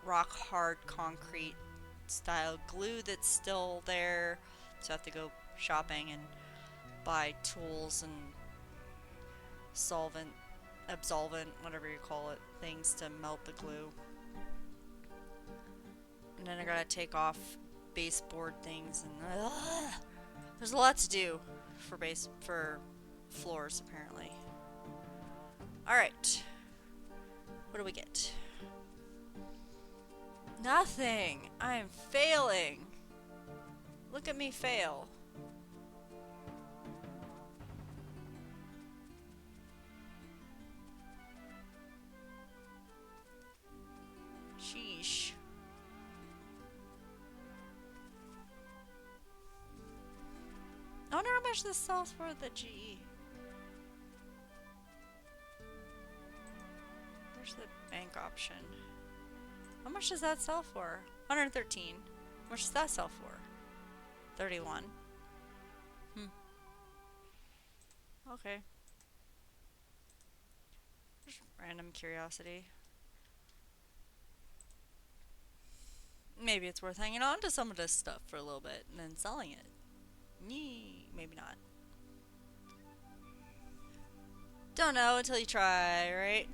rock hard concrete style glue that's still there. So I have to go shopping and buy tools and solvent, absolvent, whatever you call it, things to melt the glue. And then I gotta take off baseboard things, and there's a lot to do for floors apparently. All right, what do we get? Nothing. I am failing. Look at me fail. Sheesh. I wonder how much this sells for the GE. Where's the bank option? How much does that sell for? 113. How much does that sell for? 31. Okay. Just random curiosity. Maybe it's worth hanging on to some of this stuff for a little bit and then selling it. Yee, maybe not. Don't know until you try, right?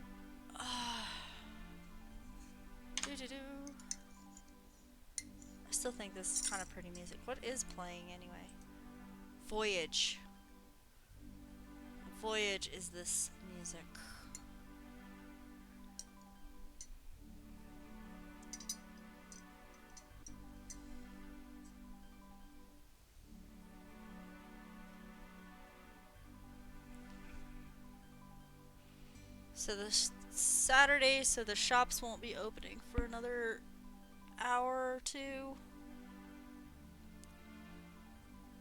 I still think this is kind of pretty music. What is playing anyway? Voyage. Voyage is this music. So this Saturday, so the shops won't be opening for another hour or two.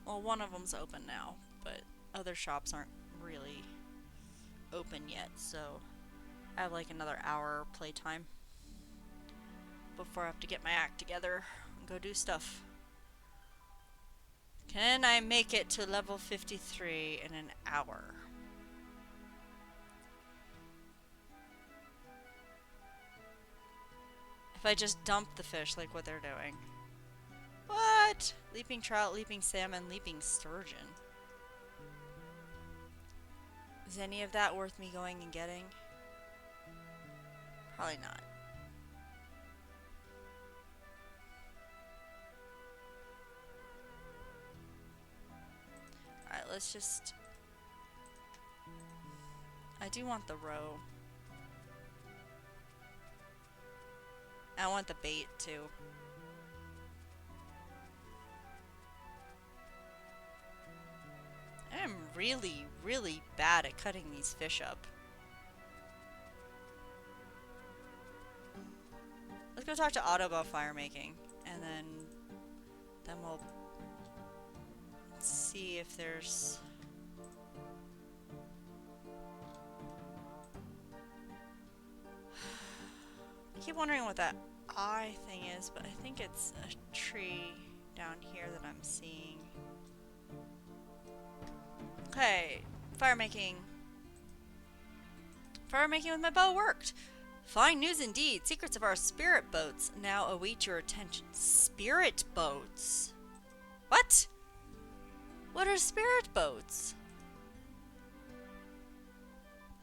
Well, one of them's open now, but other shops aren't really open yet, so I have like another hour playtime before I have to get my act together and go do stuff. Can I make it to level 53 in an hour? If I just dump the fish like what they're doing. What? Leaping trout, leaping salmon, leaping sturgeon. Is any of that worth me going and getting? Probably not. Alright, let's just... I do want the roe. I want the bait too. I am really, really bad at cutting these fish up. Let's go talk to Otto about fire making, and then we'll see if there's... I keep wondering what that eye thing is, but I think it's a tree down here that I'm seeing. Okay, fire making. Fire making with my bow worked. Fine news indeed. Secrets of our spirit boats now await your attention. Spirit boats? What? What are spirit boats?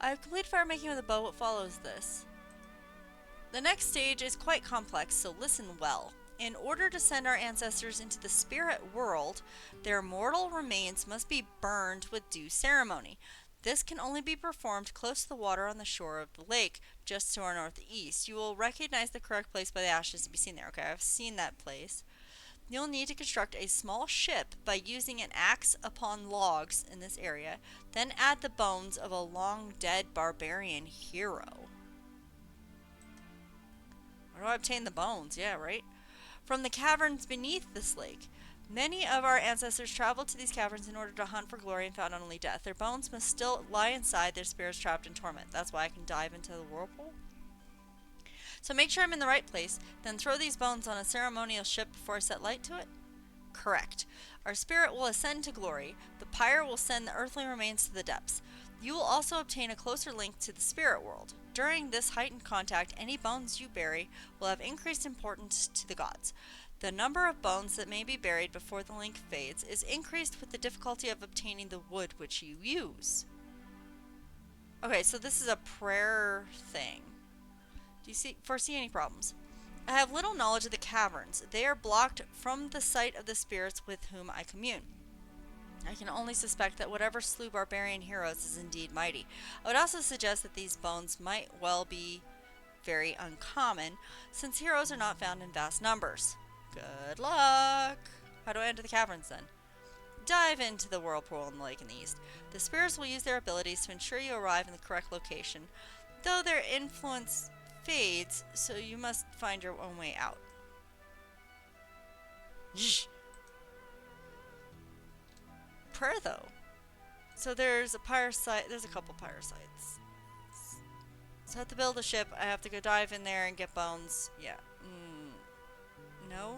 I have completed fire making with a bow. What follows this? The next stage is quite complex, so listen well. In order to send our ancestors into the spirit world, their mortal remains must be burned with due ceremony. This can only be performed close to the water on the shore of the lake, just to our northeast. You will recognize the correct place by the ashes to be seen there. Okay, I've seen that place. You'll need to construct a small ship by using an axe upon logs in this area, then add the bones of a long-dead barbarian hero. Where do I obtain the bones? Yeah, right? From the caverns beneath this lake. Many of our ancestors traveled to these caverns in order to hunt for glory and found only death. Their bones must still lie inside their spirits trapped in torment. That's why I can dive into the whirlpool. So make sure I'm in the right place, then throw these bones on a ceremonial ship before I set light to it? Correct. Our spirit will ascend to glory. The pyre will send the earthly remains to the depths. You will also obtain a closer link to the spirit world. During this heightened contact, any bones you bury will have increased importance to the gods. The number of bones that may be buried before the link fades is increased with the difficulty of obtaining the wood which you use. Okay, so this is a prayer thing. Do you foresee any problems? I have little knowledge of the caverns. They are blocked from the sight of the spirits with whom I commune. I can only suspect that whatever slew barbarian heroes is indeed mighty. I would also suggest that these bones might well be very uncommon, since heroes are not found in vast numbers. Good luck! How do I enter the caverns then? Dive into the whirlpool in the lake in the east. The spirits will use their abilities to ensure you arrive in the correct location, though their influence fades, so you must find your own way out. Prayer though. So there's a pyre-site, there's a couple pyre-sites. So I have to build a ship, I have to go dive in there and get bones. Yeah. No?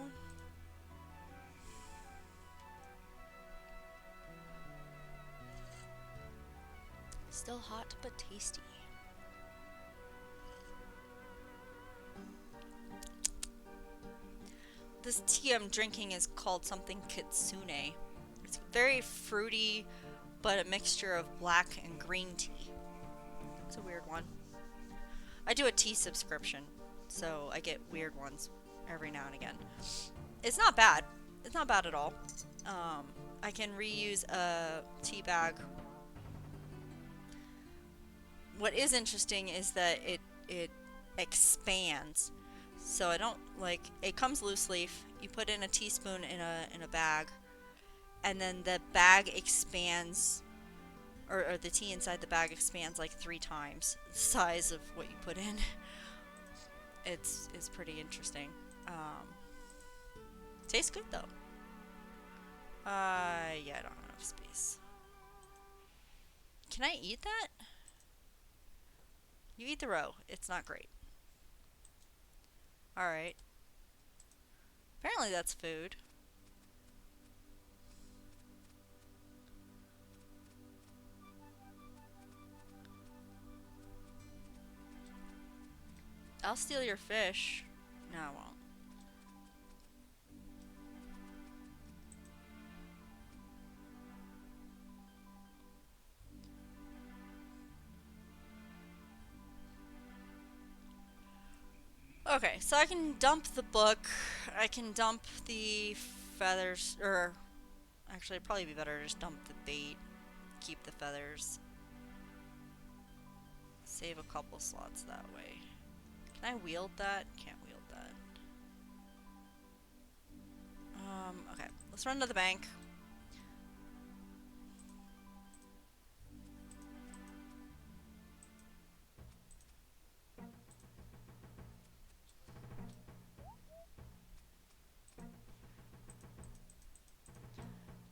Still hot but tasty. This tea I'm drinking is called something kitsune. It's very fruity, but a mixture of black and green tea. It's a weird one. I do a tea subscription, so I get weird ones every now and again. It's not bad. It's not bad at all. I can reuse a tea bag. What is interesting is that it expands. So I don't like it comes loose leaf. You put in a teaspoon in a bag, and then the bag expands, or the tea inside the bag expands like 3 times the size of what you put in. It's pretty interesting. Tastes good though. Yeah, I don't have enough space. Can I eat that? You eat the roe. It's not great. Alright. Apparently that's food. I'll steal your fish. No, I won't. Okay, so I can dump the book. I can dump the feathers, or actually it'd probably be better to just dump the bait. Keep the feathers. Save a couple slots that way. Can I wield that? Can't wield that. Okay, let's run to the bank.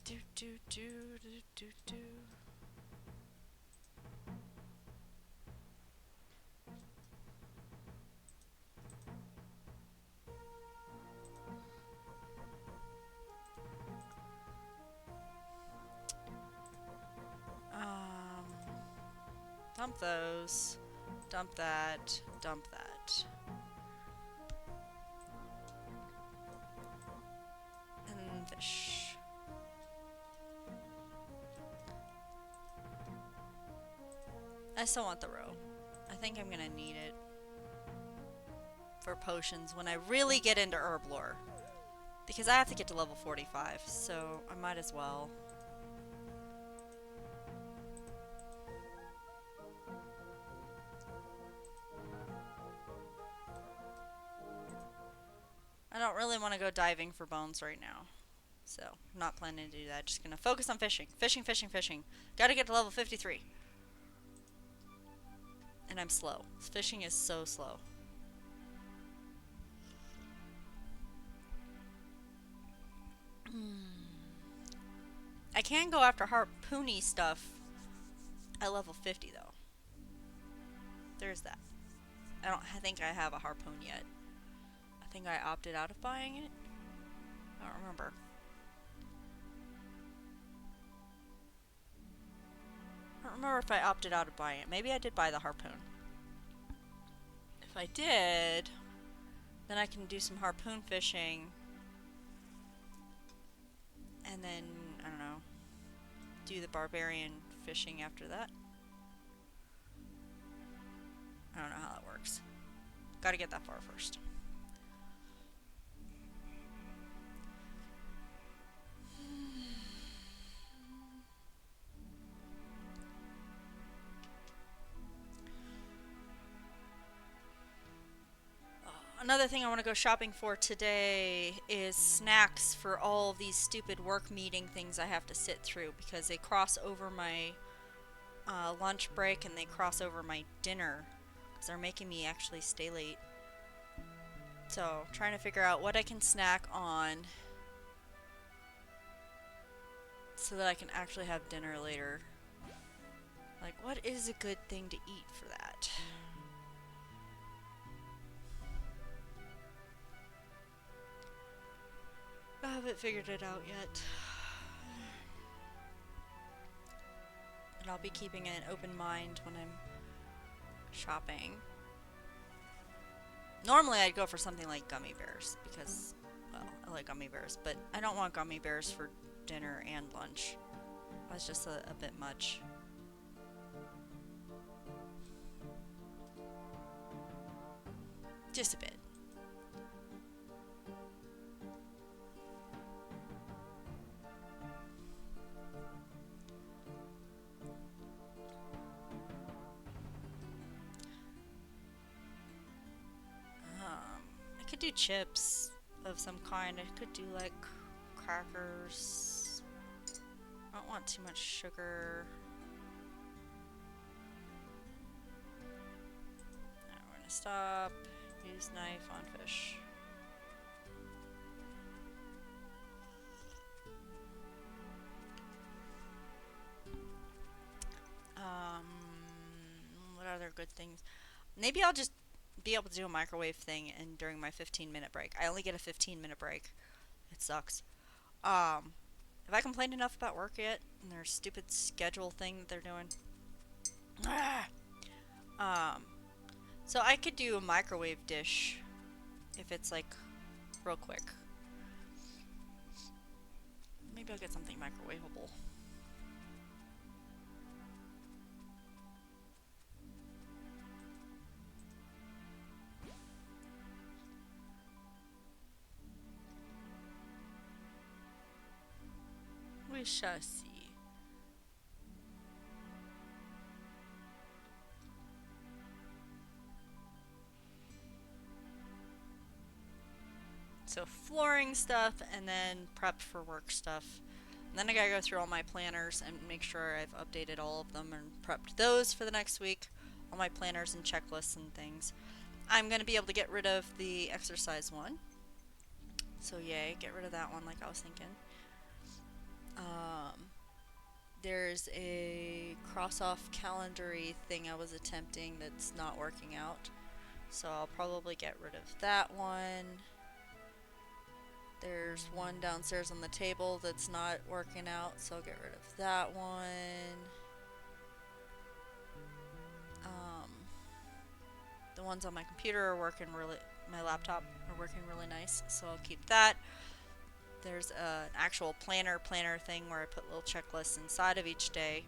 Do do do do do do. Dump those. Dump that. Dump that. And fish. I still want the roe. I think I'm gonna need it for potions when I really get into herb lore. Because I have to get to level 45, so I might as well. I don't really want to go diving for bones right now. So, I'm not planning to do that. Just gonna focus on fishing. Fishing, fishing, fishing. Gotta get to level 53. And I'm slow. Fishing is so slow. I can go after harpoony stuff at level 50 though. There's that. I don't think I have a harpoon yet. I think I opted out of buying it. I don't remember. I don't remember if I opted out of buying it. Maybe I did buy the harpoon. If I did, then I can do some harpoon fishing. And then, I don't know, do the barbarian fishing after that. I don't know how that works. Gotta get that far first. Another thing I want to go shopping for today is snacks for all of these stupid work meeting things I have to sit through because they cross over my lunch break and they cross over my dinner because they're making me actually stay late. So, trying to figure out what I can snack on so that I can actually have dinner later. Like, what is a good thing to eat for that? I haven't figured it out yet. And I'll be keeping an open mind when I'm shopping. Normally I'd go for something like gummy bears because, well, I like gummy bears, but I don't want gummy bears for dinner and lunch. That's just a bit much. Just a bit. I could do chips of some kind. I could do like crackers. I don't want too much sugar. Now we're gonna stop. Use knife on fish. What other good things? Maybe I'll just be able to do a microwave thing and during my 15-minute break. I only get a 15-minute break. It sucks. Have I complained enough about work yet? And their stupid schedule thing that they're doing? So I could do a microwave dish if it's like real quick. Maybe I'll get something microwavable. We shall see. So flooring stuff and then prep for work stuff. And then I gotta go through all my planners and make sure I've updated all of them and prepped those for the next week. All my planners and checklists and things. I'm gonna be able to get rid of the exercise one. So yay, get rid of that one like I was thinking. There's a cross-off calendar-y thing I was attempting that's not working out. So I'll probably get rid of that one. There's one downstairs on the table that's not working out, so I'll get rid of that one. The ones on my computer are working really, my laptop are working really nice, so I'll keep that. There's an actual planner thing where I put little checklists inside of each day.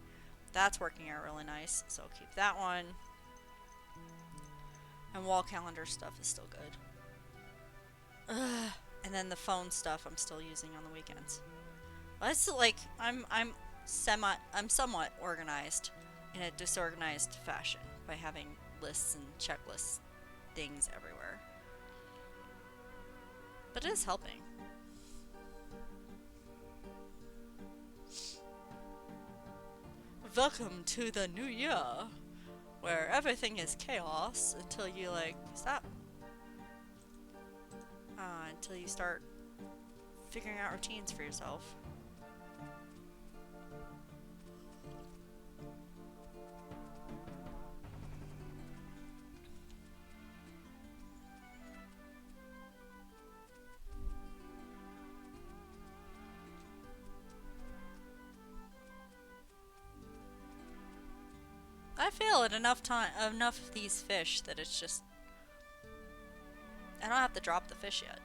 That's working out really nice, so I'll keep that one. And wall calendar stuff is still good. Ugh. And then the phone stuff I'm still using on the weekends. Well, it's like I'm somewhat organized in a disorganized fashion by having lists and checklist things everywhere. But it is helping. Welcome to the new year, where everything is chaos until you like stop. Until you start figuring out routines for yourself. I feel at enough of these fish that it's just I don't have to drop the fish yet.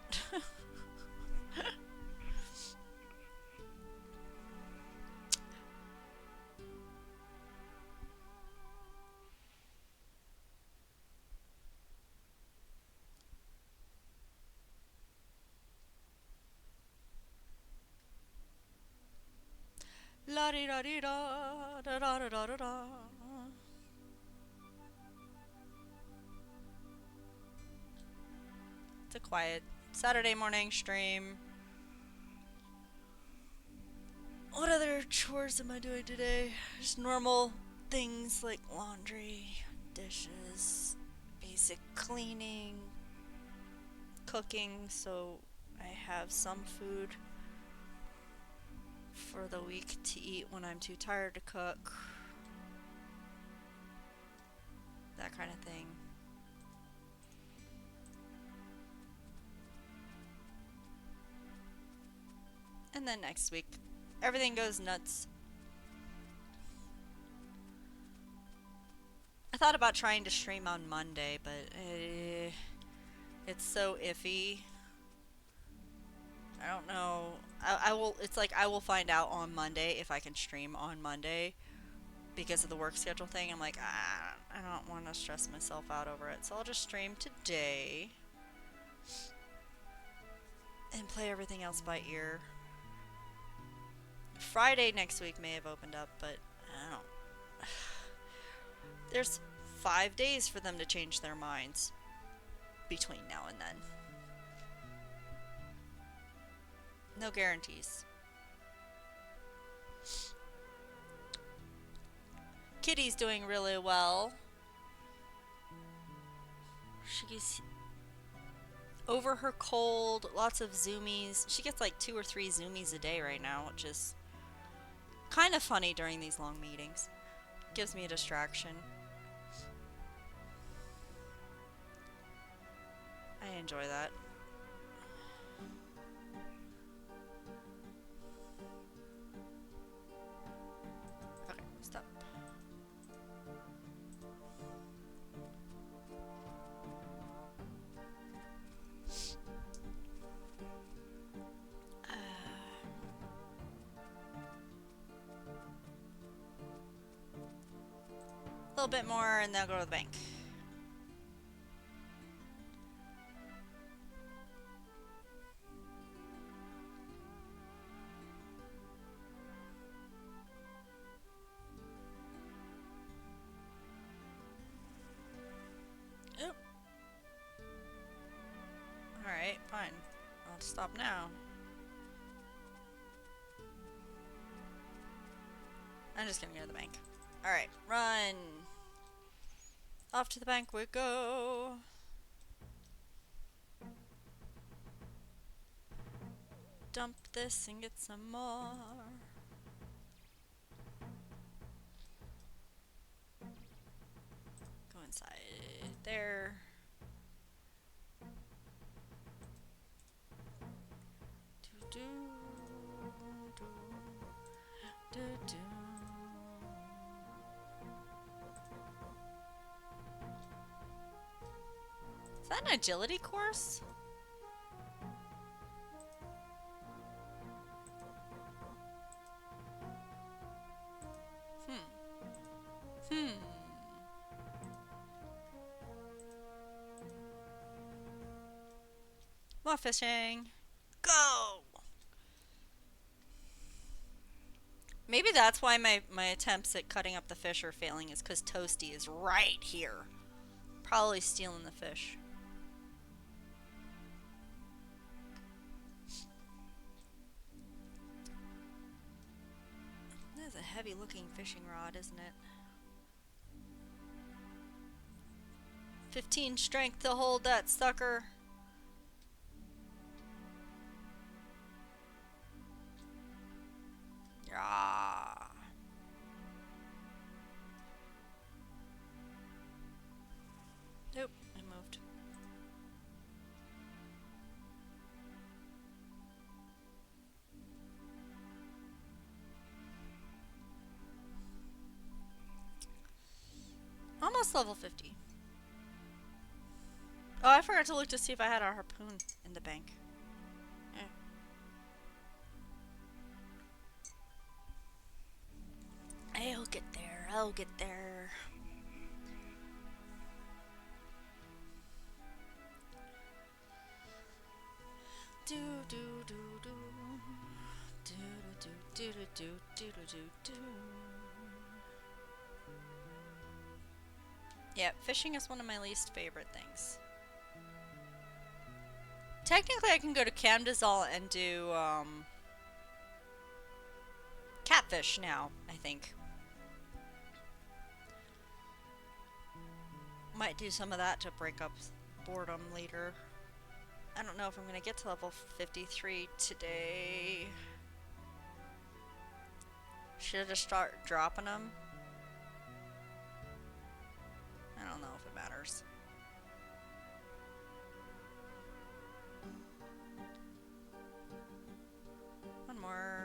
da dee da dee da da da da da da da. It's a quiet Saturday morning stream. What other chores am I doing today? Just normal things like laundry, dishes, basic cleaning, cooking, so I have some food for the week to eat when I'm too tired to cook. That kind of thing. And then next week, everything goes nuts. I thought about trying to stream on Monday, but it's so iffy. I don't know. I will. It's like I will find out on Monday if I can stream on Monday because of the work schedule thing. I'm like, I don't want to stress myself out over it, so I'll just stream today and play everything else by ear. Friday next week may have opened up, but I don't. There's 5 days for them to change their minds between now and then. No guarantees. Kitty's doing really well. She's over her cold, lots of zoomies. She gets like 2 or 3 zoomies a day right now, which is kind of funny during these long meetings. Gives me a distraction. I enjoy that. Okay, stop. A little bit more and they'll go to the bank. Oop. Alright, fine. I'll stop now. I'm just gonna go to the bank. Alright, run! Off to the bank we go! Dump this and get some more. Go inside there. Do do do do. Is that an agility course? More fishing. Go! Maybe that's why my attempts at cutting up the fish are failing, is because Toasty is right here. Probably stealing the fish. That's a heavy looking fishing rod, isn't it? 15 strength to hold that sucker. Ah. Nope, I moved. Almost level 50. Oh, I forgot to look to see if I had a harpoon in the bank. I'll get there. I'll get there. Do do do do do do do Yeah, fishing is one of my least favorite things. Technically, I can go to Camdazal and do catfish now, I think. Might do some of that to break up boredom later. I don't know if I'm going to get to level 53 today. Should I just start dropping them? I don't know if it matters. One more.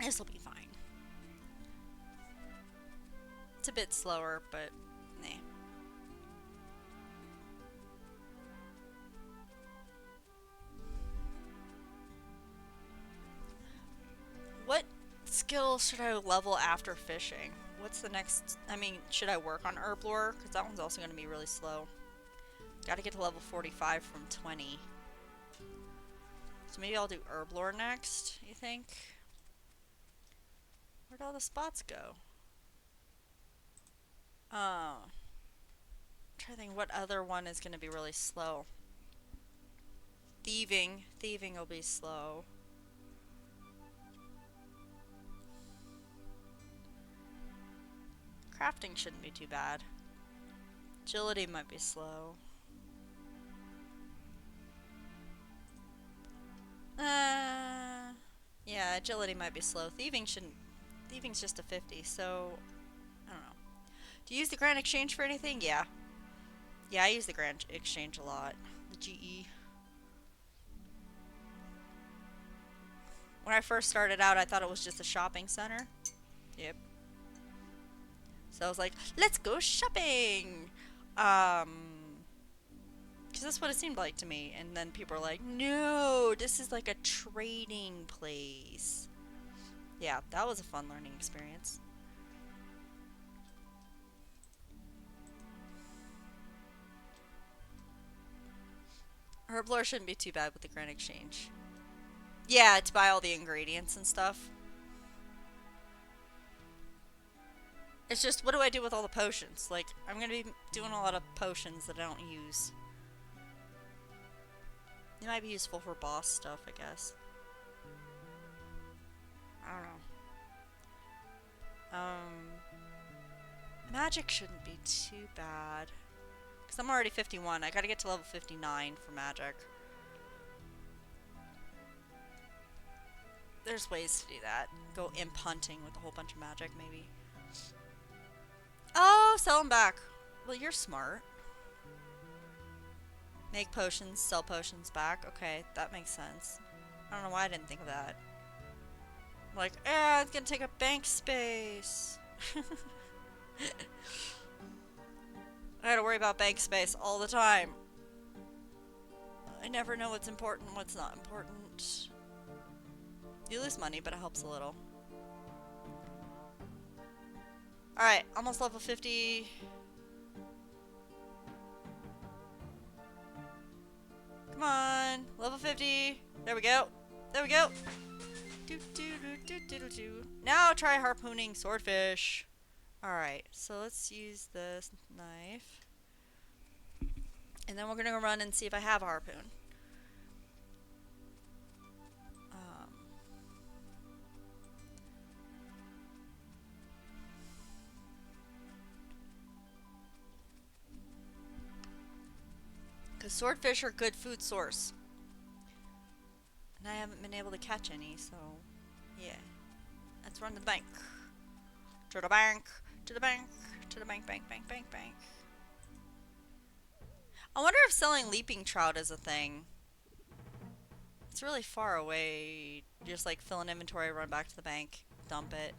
This will be fine. It's a bit slower, but nah. What skill should I level after fishing? What's the next? I mean, should I work on herb lore? Because that one's also going to be really slow. Gotta get to level 45 from 20. So maybe I'll do herb lore next, you think? Where'd all the spots go? I'm trying to think what other one is going to be really slow. Thieving. Thieving will be slow. Crafting shouldn't be too bad. Agility might be slow. Yeah, agility might be slow. Thieving shouldn't. Thieving's just a 50, so I don't know. Do you use the Grand Exchange for anything? Yeah. Yeah, I use the Grand Exchange a lot. The GE. When I first started out, I thought it was just a shopping center. Yep. So I was like, let's go shopping! Because that's what it seemed like to me. And then people were like, no, this is like a trading place. Yeah, that was a fun learning experience. Herb lore shouldn't be too bad with the Grand Exchange. Yeah, to buy all the ingredients and stuff. It's just, what do I do with all the potions? Like, I'm going to be doing a lot of potions that I don't use. It might be useful for boss stuff, I guess. I don't know. Magic shouldn't be too bad. Because I'm already 51. I gotta get to level 59 for magic. There's ways to do that. Go imp hunting with a whole bunch of magic, maybe. Oh, sell them back. Well, you're smart. Make potions, sell potions back. Okay, that makes sense. I don't know why I didn't think of that. Like, it's gonna take up bank space. I gotta worry about bank space all the time. I never know what's important and what's not important. You lose money, but it helps a little. Alright, almost level 50. Come on, level 50. There we go. There we go. Now try harpooning swordfish. Alright, so let's use this knife. And then we're gonna go run and see if I have a harpoon. Because swordfish are a good food source. And I haven't been able to catch any, so yeah. Let's run to the bank. To the bank. To the bank. To the bank, bank, bank, bank, bank. I wonder if selling leaping trout is a thing. It's really far away. Just like fill an inventory, run back to the bank, dump it.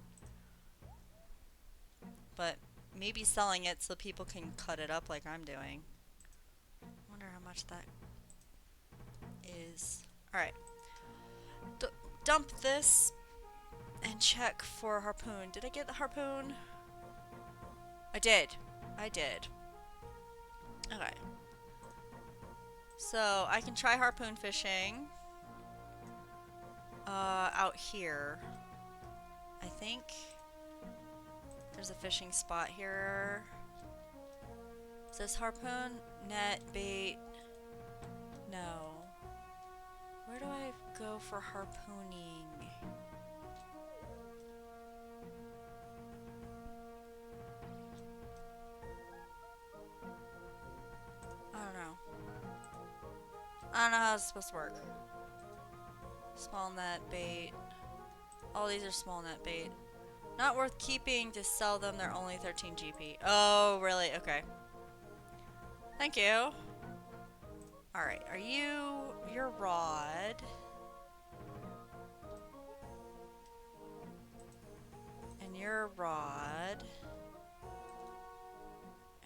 But maybe selling it so people can cut it up like I'm doing. I wonder how much that is. Alright. Dump this and check for a harpoon. Did I get the harpoon? I did. I did. Okay. So I can try harpoon fishing out here. I think there's a fishing spot here. Is this harpoon? Net, bait? No. Where do I go for harpooning? I don't know. I don't know how it's supposed to work. Small net, bait. All these are small net bait. Not worth keeping to sell them, they're only 13 GP. Oh, really? Okay. Thank you. Alright, are you your rod? And your rod.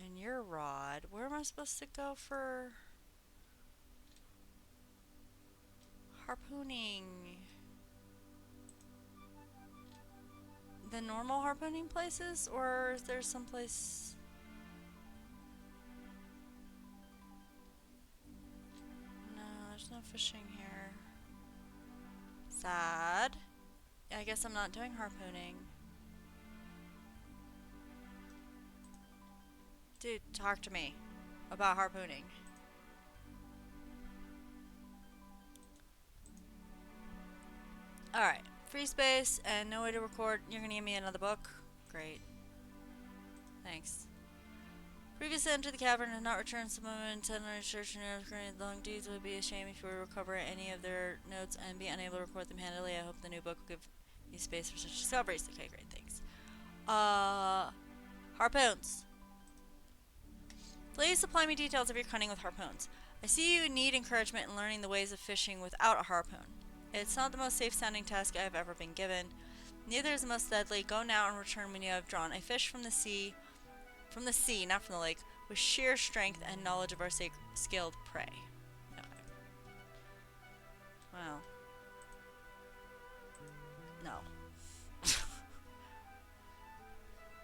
And your rod. Where am I supposed to go for harpooning? The normal harpooning places? Or is there some place? No, there's no fishing here. Sad. I guess I'm not doing harpooning. Dude, talk to me about harpooning. Alright. Free space and no way to record. You're gonna give me another book? Great. Thanks. Previously entered the cavern and not returned. Some women intend on research and long deeds. Would be a shame if we would recover any of their notes and be unable to record them handily. I hope the new book will give me space for such discoveries. Okay, great, thanks. Harpoons. Please supply me details of your cunning with harpoons. I see you need encouragement in learning the ways of fishing without a harpoon. It's not the most safe-sounding task I have ever been given. Neither is the most deadly. Go now and return when you have drawn a fish from the sea, not from the lake, with sheer strength and knowledge of our skilled prey. Okay. Well. No.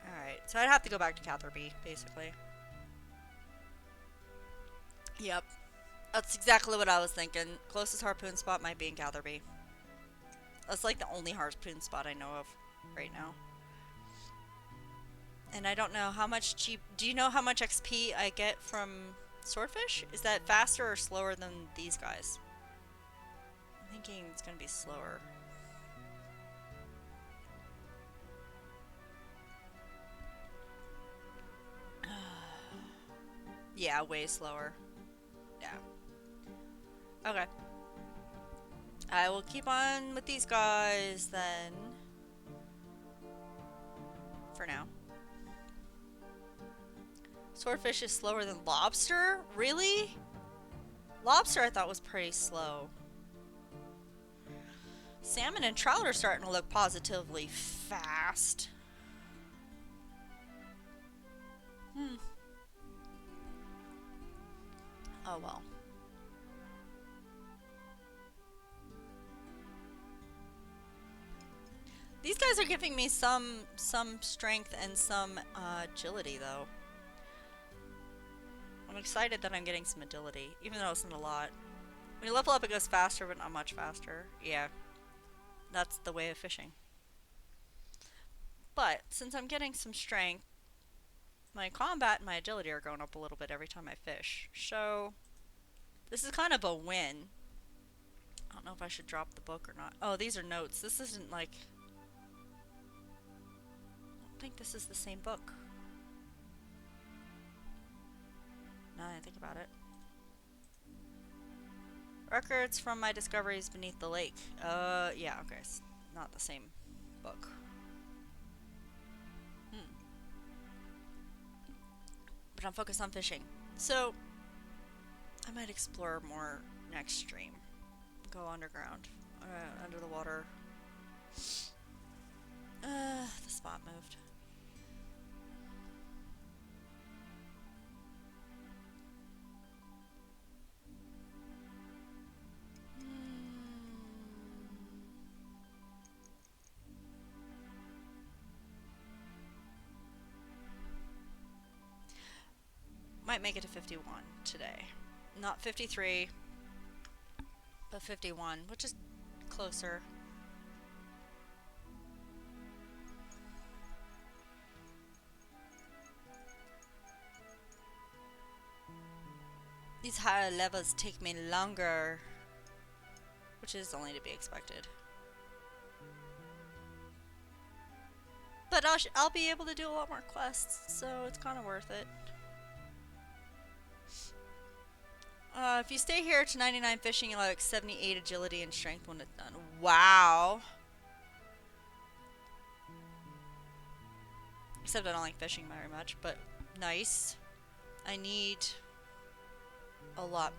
Alright, so I'd have to go back to Catherby, basically. Yep. That's exactly what I was thinking. Closest harpoon spot might be in Catherby. That's like the only harpoon spot I know of right now. And I don't know how much do you know how much XP I get from swordfish? Is that faster or slower than these guys? I'm thinking it's gonna be slower. Yeah, way slower. Yeah. Okay. I will keep on with these guys then. For now. Swordfish is slower than lobster? Really? Lobster I thought was pretty slow. Salmon and trout are starting to look positively fast. Oh well. These guys are giving me some strength and some agility though. I'm excited that I'm getting some agility, even though it's not a lot. When you level up it goes faster, but not much faster. Yeah. That's the way of fishing. But since I'm getting some strength, my combat and my agility are going up a little bit every time I fish. So this is kind of a win. I don't know if I should drop the book or not. Oh, these are notes. This isn't like... I don't think this is the same book. Now that I think about it. Records from my discoveries beneath the lake. Yeah, okay. It's not the same book. But I'm focused on fishing. So, I might explore more next stream. Go underground. Under the water. The spot moved. Might make it to 51 today. Not 53, but 51, which is closer. These higher levels take me longer, which is only to be expected. But I'll be able to do a lot more quests, so it's kind of worth it. If you stay here to 99 fishing, you'll have like 78 agility and strength when it's done. Wow. Except I don't like fishing very much, but nice. I need a lot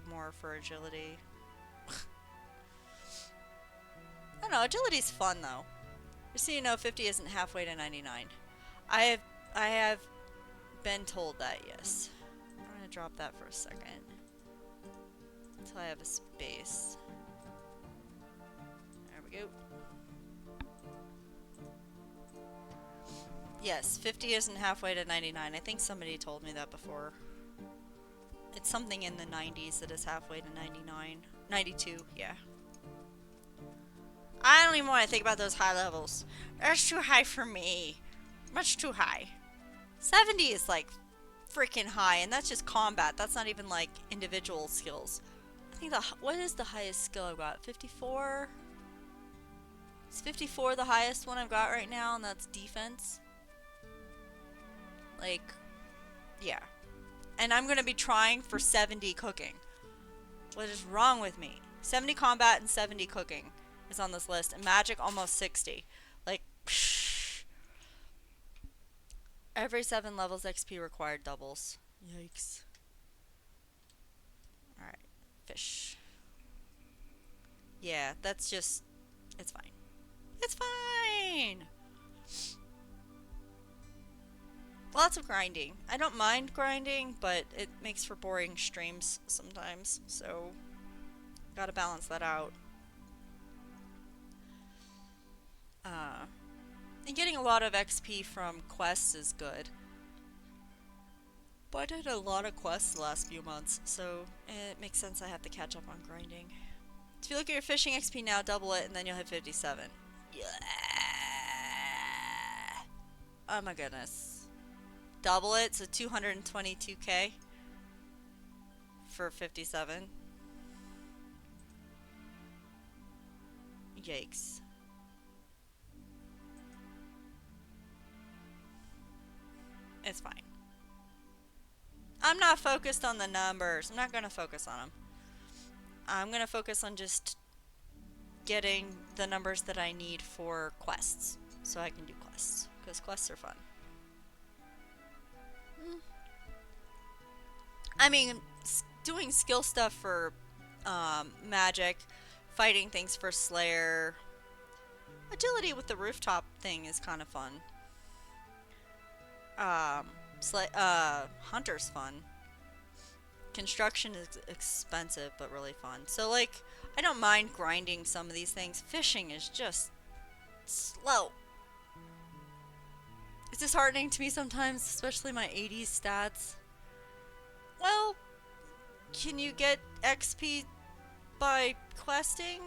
more for agility. I don't know, agility's fun though. Just so you know, 50 isn't halfway to 99. I have been told that, yes. I'm gonna drop that for a second. Until I have a space. There we go. Yes, 50 isn't halfway to 99. I think somebody told me that before. It's something in the 90s that is halfway to 99. 92, yeah. I don't even want to think about those high levels. That's too high for me. Much too high. 70 is like freaking high, and that's just combat. That's not even like individual skills. I think what is the highest skill I've got? 54? Is 54 the highest one I've got right now, and that's defense? Like, yeah. And I'm gonna be trying for 70 cooking. What is wrong with me? 70 combat and 70 cooking is on this list, and magic almost 60. Like, psh. Every 7 levels XP required doubles. Yikes. Alright, fish. Yeah, that's just, it's fine. It's fine! Lots of grinding. I don't mind grinding, but it makes for boring streams sometimes, so gotta balance that out. And getting a lot of XP from quests is good. But I did a lot of quests the last few months, so it makes sense I have to catch up on grinding. So if you look at your fishing XP now, double it, and then you'll hit 57. Yeah. Oh my goodness. Double it, so 222k for 57. Yikes. It's fine. I'm not focused on the numbers. I'm not going to focus on them. I'm going to focus on just getting the numbers that I need for quests, so I can do quests, because quests are fun. I mean, doing skill stuff for magic, fighting things for Slayer, agility with the rooftop thing is kind of fun. Hunter's fun. Construction is expensive, but really fun. So, like, I don't mind grinding some of these things. Fishing is just slow. It's disheartening to me sometimes, especially my 80s stats. Well, can you get XP by questing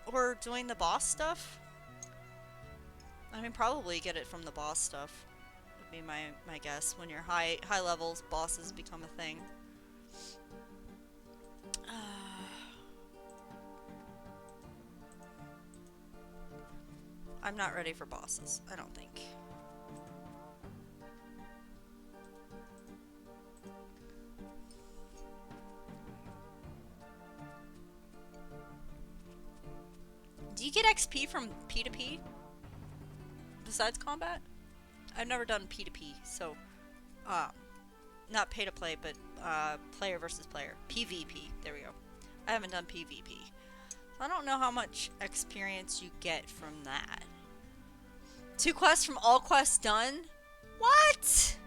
or doing the boss stuff? I mean, probably get it from the boss stuff. Would be my guess. When you're high levels, bosses become a thing. I'm not ready for bosses, I don't think. Do you get XP from P2P? Besides combat? I've never done P2P, so not pay to play, but player versus player. PvP, there we go. I haven't done PvP. So I don't know how much experience you get from that. 2 quests from all quests done? What?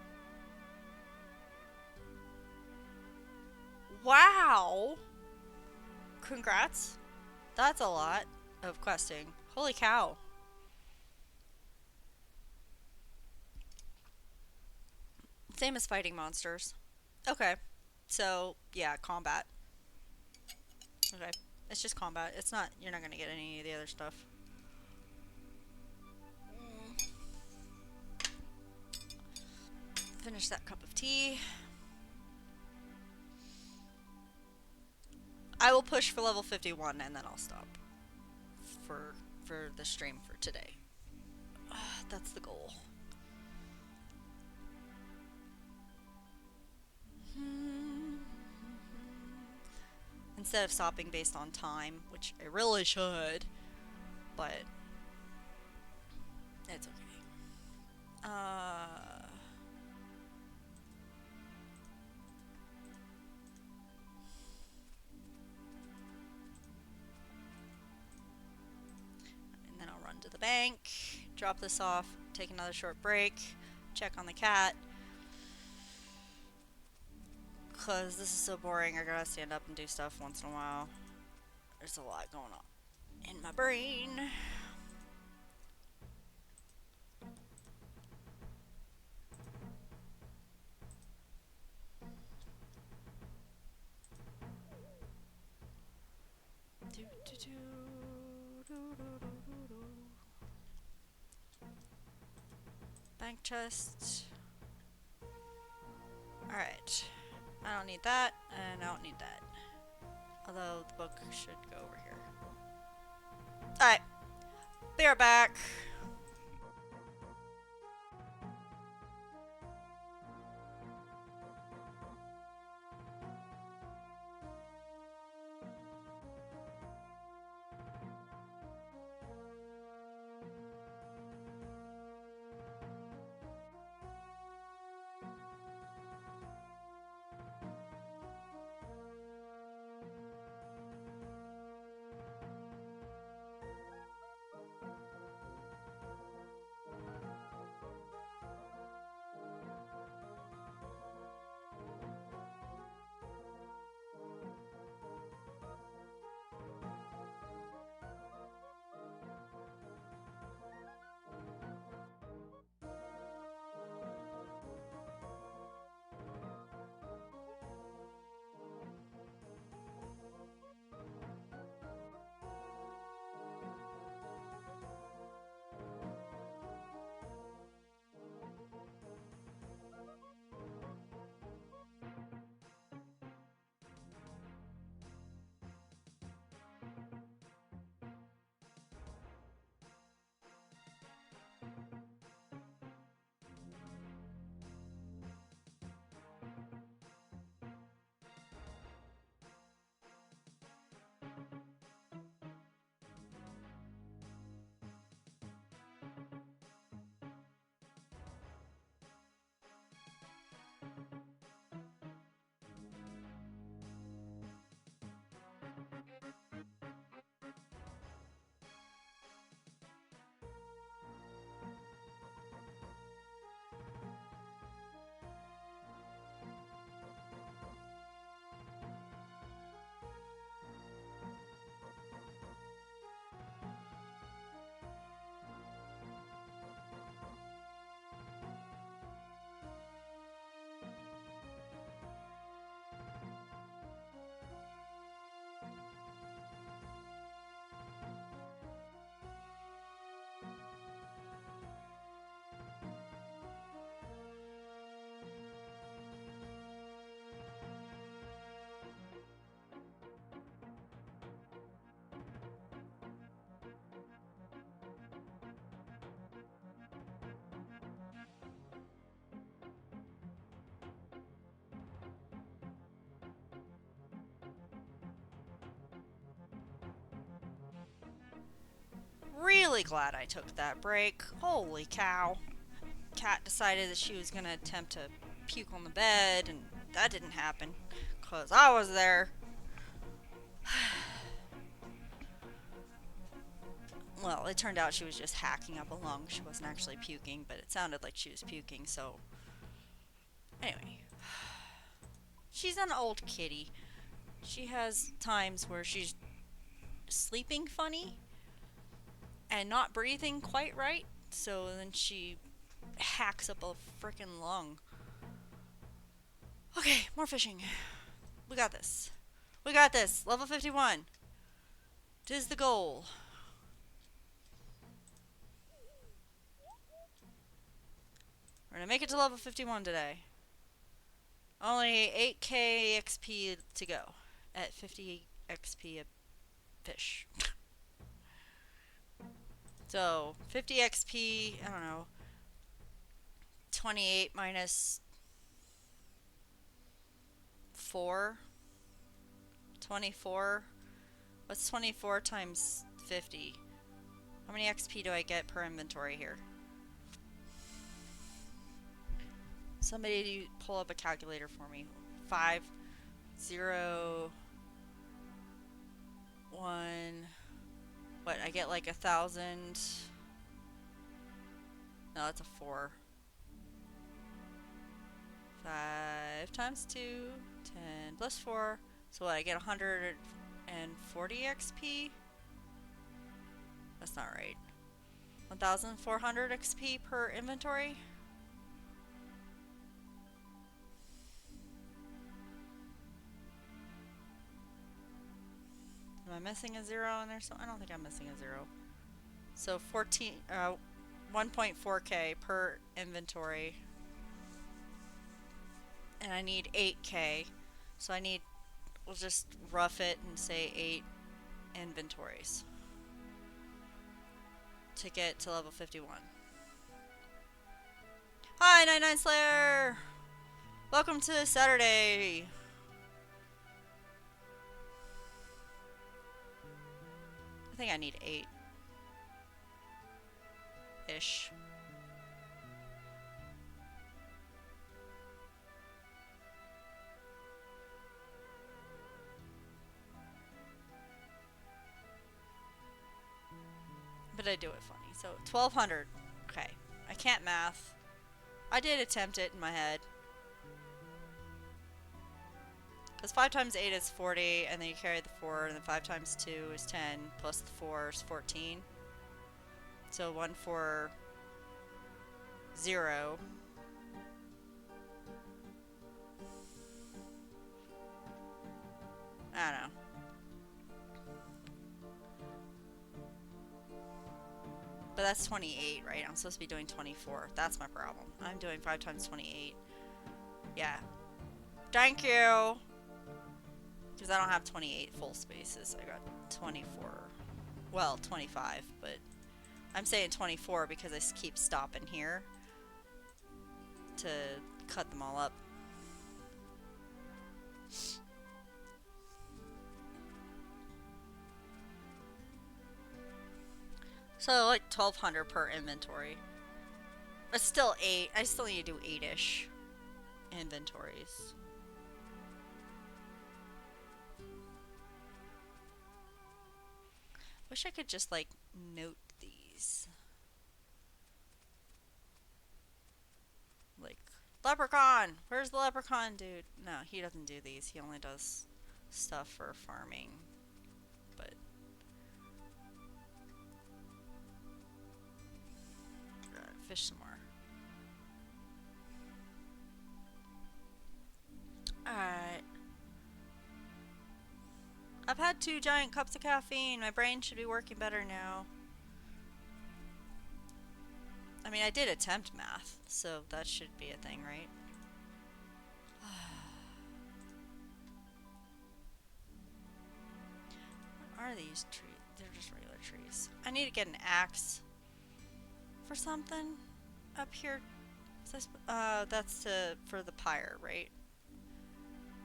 Wow. Congrats. That's a lot of questing. Holy cow. Same as fighting monsters. Okay. So, yeah, combat. Okay. It's just combat. It's not, you're not gonna get any of the other stuff. Finish that cup of tea. I will push for level 51 and then I'll stop for the stream for today. That's the goal. Instead of stopping based on time, which I really should, but it's okay. And then I'll run to the bank, drop this off, take another short break, check on the cat. Because this is so boring, I gotta stand up and do stuff once in a while. There's a lot going on in my brain. Bank chest. Alright. I don't need that, and I don't need that. Although the book should go over here. Alright. Be right back. Really glad I took that break. Holy cow. Cat decided that she was gonna attempt to puke on the bed, and that didn't happen. Because I was there. Well, it turned out she was just hacking up a lung. She wasn't actually puking, but it sounded like she was puking, so. Anyway. She's an old kitty. She has times where she's sleeping funny and not breathing quite right, so then she hacks up a frickin' lung. Okay, more fishing. We got this. We got this. Level 51. 'Tis the goal. We're gonna make it to level 51 today. Only 8k XP to go at 50 XP a fish. So 50 XP, I don't know, 28 minus 4, 24. What's 24 times 50? How many XP do I get per inventory here? Somebody pull up a calculator for me. 5, 0, 1. What, I get like 1,000. No, that's a 4. 5 times 2, 10 plus 4. So what, I get 140 XP? That's not right. 1,400 XP per inventory? Am I missing a 0 in there? So I don't think I'm missing a 0. So 1.4k per inventory. And I need 8k. So we'll just rough it and say 8 inventories to get to level 51. Hi, 99 Slayer! Welcome to Saturday! I think I need 8-ish. But I do it funny. So 1,200. Okay. I can't math. I did attempt it in my head. Because 5 times 8 is 40, and then you carry the 4, and then 5 times 2 is 10, plus the 4 is 14. So 140. I don't know. But that's 28, right? I'm supposed to be doing 24. That's my problem. I'm doing 5 times 28. Yeah. Thank you! Because I don't have 28 full spaces. I got 24. Well, 25, but I'm saying 24 because I keep stopping here to cut them all up. So like 1,200 per inventory. But still 8. I still need to do 8-ish inventories. Wish I could just like note these. Like, leprechaun! Where's the leprechaun dude? No, he doesn't do these. He only does stuff for farming. But fish some more. Alright. I've had 2 giant cups of caffeine. My brain should be working better now. I mean, I did attempt math, so that should be a thing, right? What are these trees? They're just regular trees. I need to get an axe for something up here. That's for the pyre, right?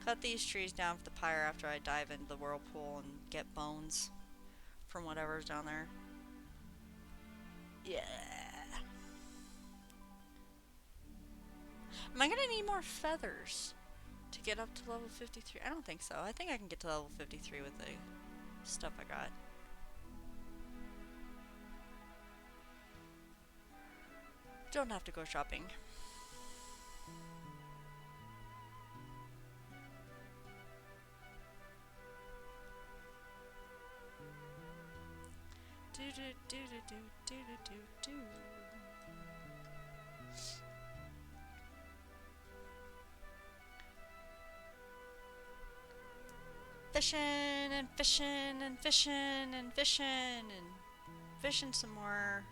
Cut these trees down for the pyre after I dive into the whirlpool and get bones from whatever's down there. Yeah. Am I gonna need more feathers to get up to level 53? I don't think so. I think I can get to level 53 with the stuff I got. Don't have to go shopping. Do do do do do do do do. fishing and fishing and fishing and fishing and fishing some more.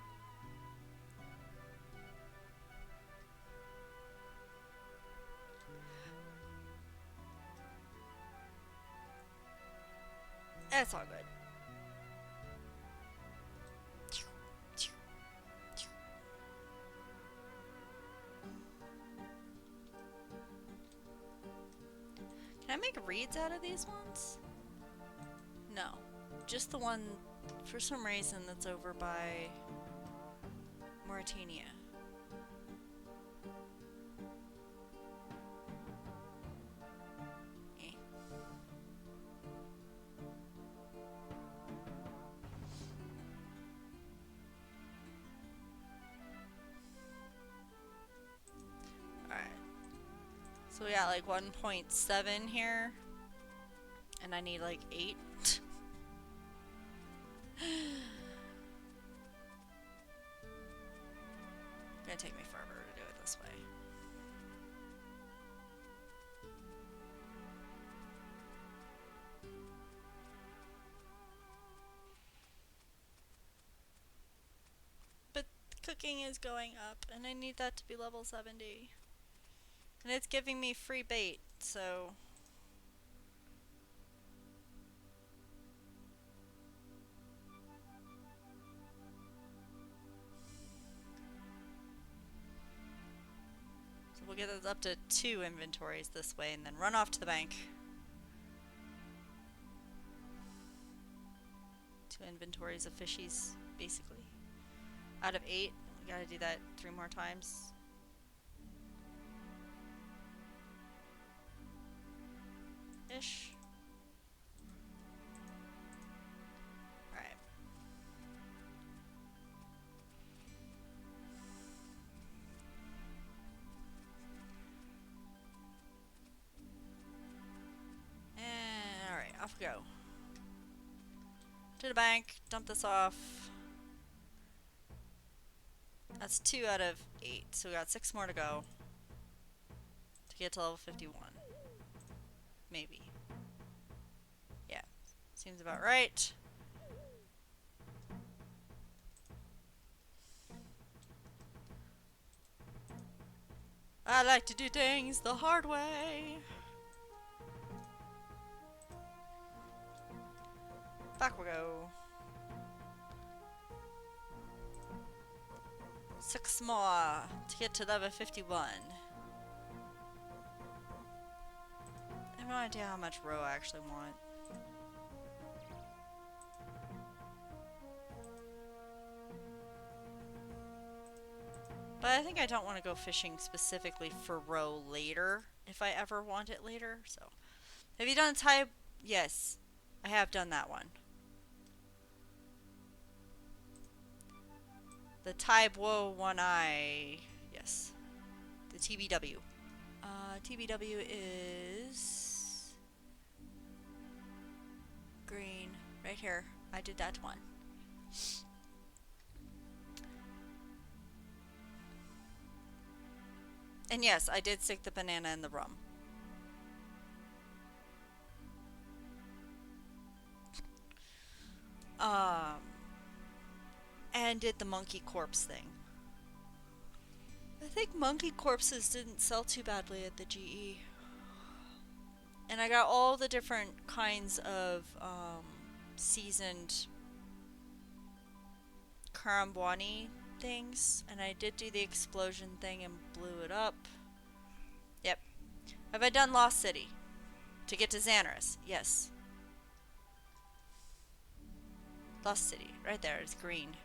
That's all good. Can I make reeds out of these ones? No. Just the one, for some reason, that's over by Mauritania. Eh. Alright. So we got like 1.7 here. And I need like 8. Gonna take me forever to do it this way. But cooking is going up, and I need that to be level 70. And it's giving me free bait, so... We'll get us up to 2 inventories this way and then run off to the bank. 2 inventories of fishies, basically. Out of 8. We gotta do that 3 more times. Ish. Alright. Off we go. To the bank, dump this off. That's 2 out of 8, so we got 6 more to go to get to level 51. Maybe. Yeah, seems about right. I like to do things the hard way. Back we go. 6 more to get to level 51. I have no idea how much roe I actually want. But I think I don't want to go fishing specifically for roe later, if I ever want it later, so. Have you done Thai? Yes, I have done that one. The Tai Bo One Eye, yes. The TBW. TBW is green, right here. I did that one. And yes, I did stick the banana in the rum. And did the monkey corpse thing. I think monkey corpses didn't sell too badly at the GE. And I got all the different kinds of seasoned karambwani things. And I did do the explosion thing and blew it up. Yep. Have I done Lost City? To get to Xanaris? Yes. Lost City. Right there. It's green.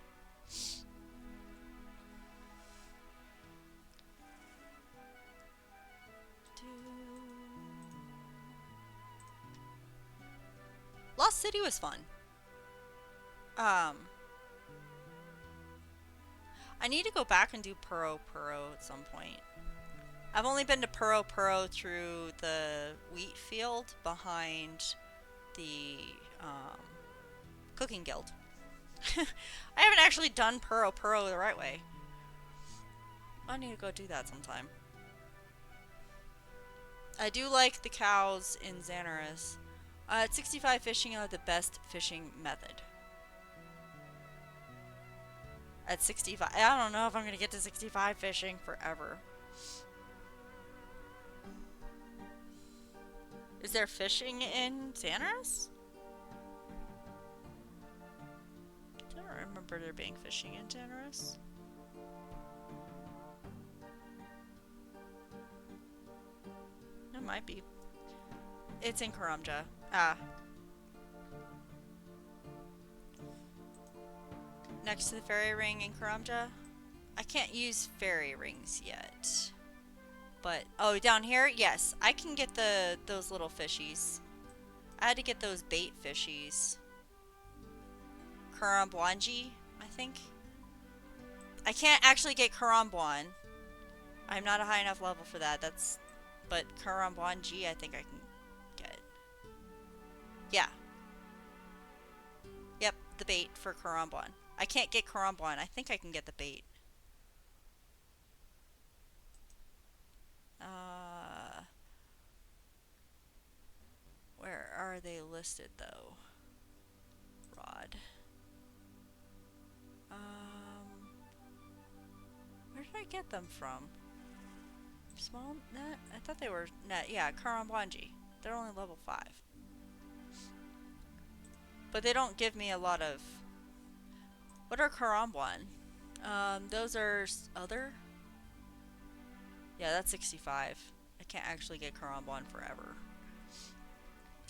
Lost City was fun. I need to go back and do Puro at some point. I've only been to Puro through the wheat field behind the cooking guild. I haven't actually done Puro the right way. I need to go do that sometime. I do like the cows in Xanaris. At 65, fishing are the best fishing method. At 65, I don't know if I'm gonna get to 65 fishing forever. Is there fishing in Xanaris? I don't remember there being fishing in Xanaris. It might be. It's in Karamja. Ah. Next to the fairy ring in Karamja? I can't use fairy rings yet. But, oh, down here? Yes, I can get those little fishies. I had to get those bait fishies. Karambwanji, I think. I can't actually get Karambwan. I'm not a high enough level for that. But Karambwanji, I think I can get. Yeah. Yep, the bait for Karambwan. I can't get Karambwan. I think I can get the bait. Where are they listed though? Rod. Where did I get them from? Small net? I thought they were net. Yeah, Karambwanji. They're only level 5. But they don't give me a lot of... What are Karambwan? Those are other? Yeah, that's 65. I can't actually get Karambwan forever.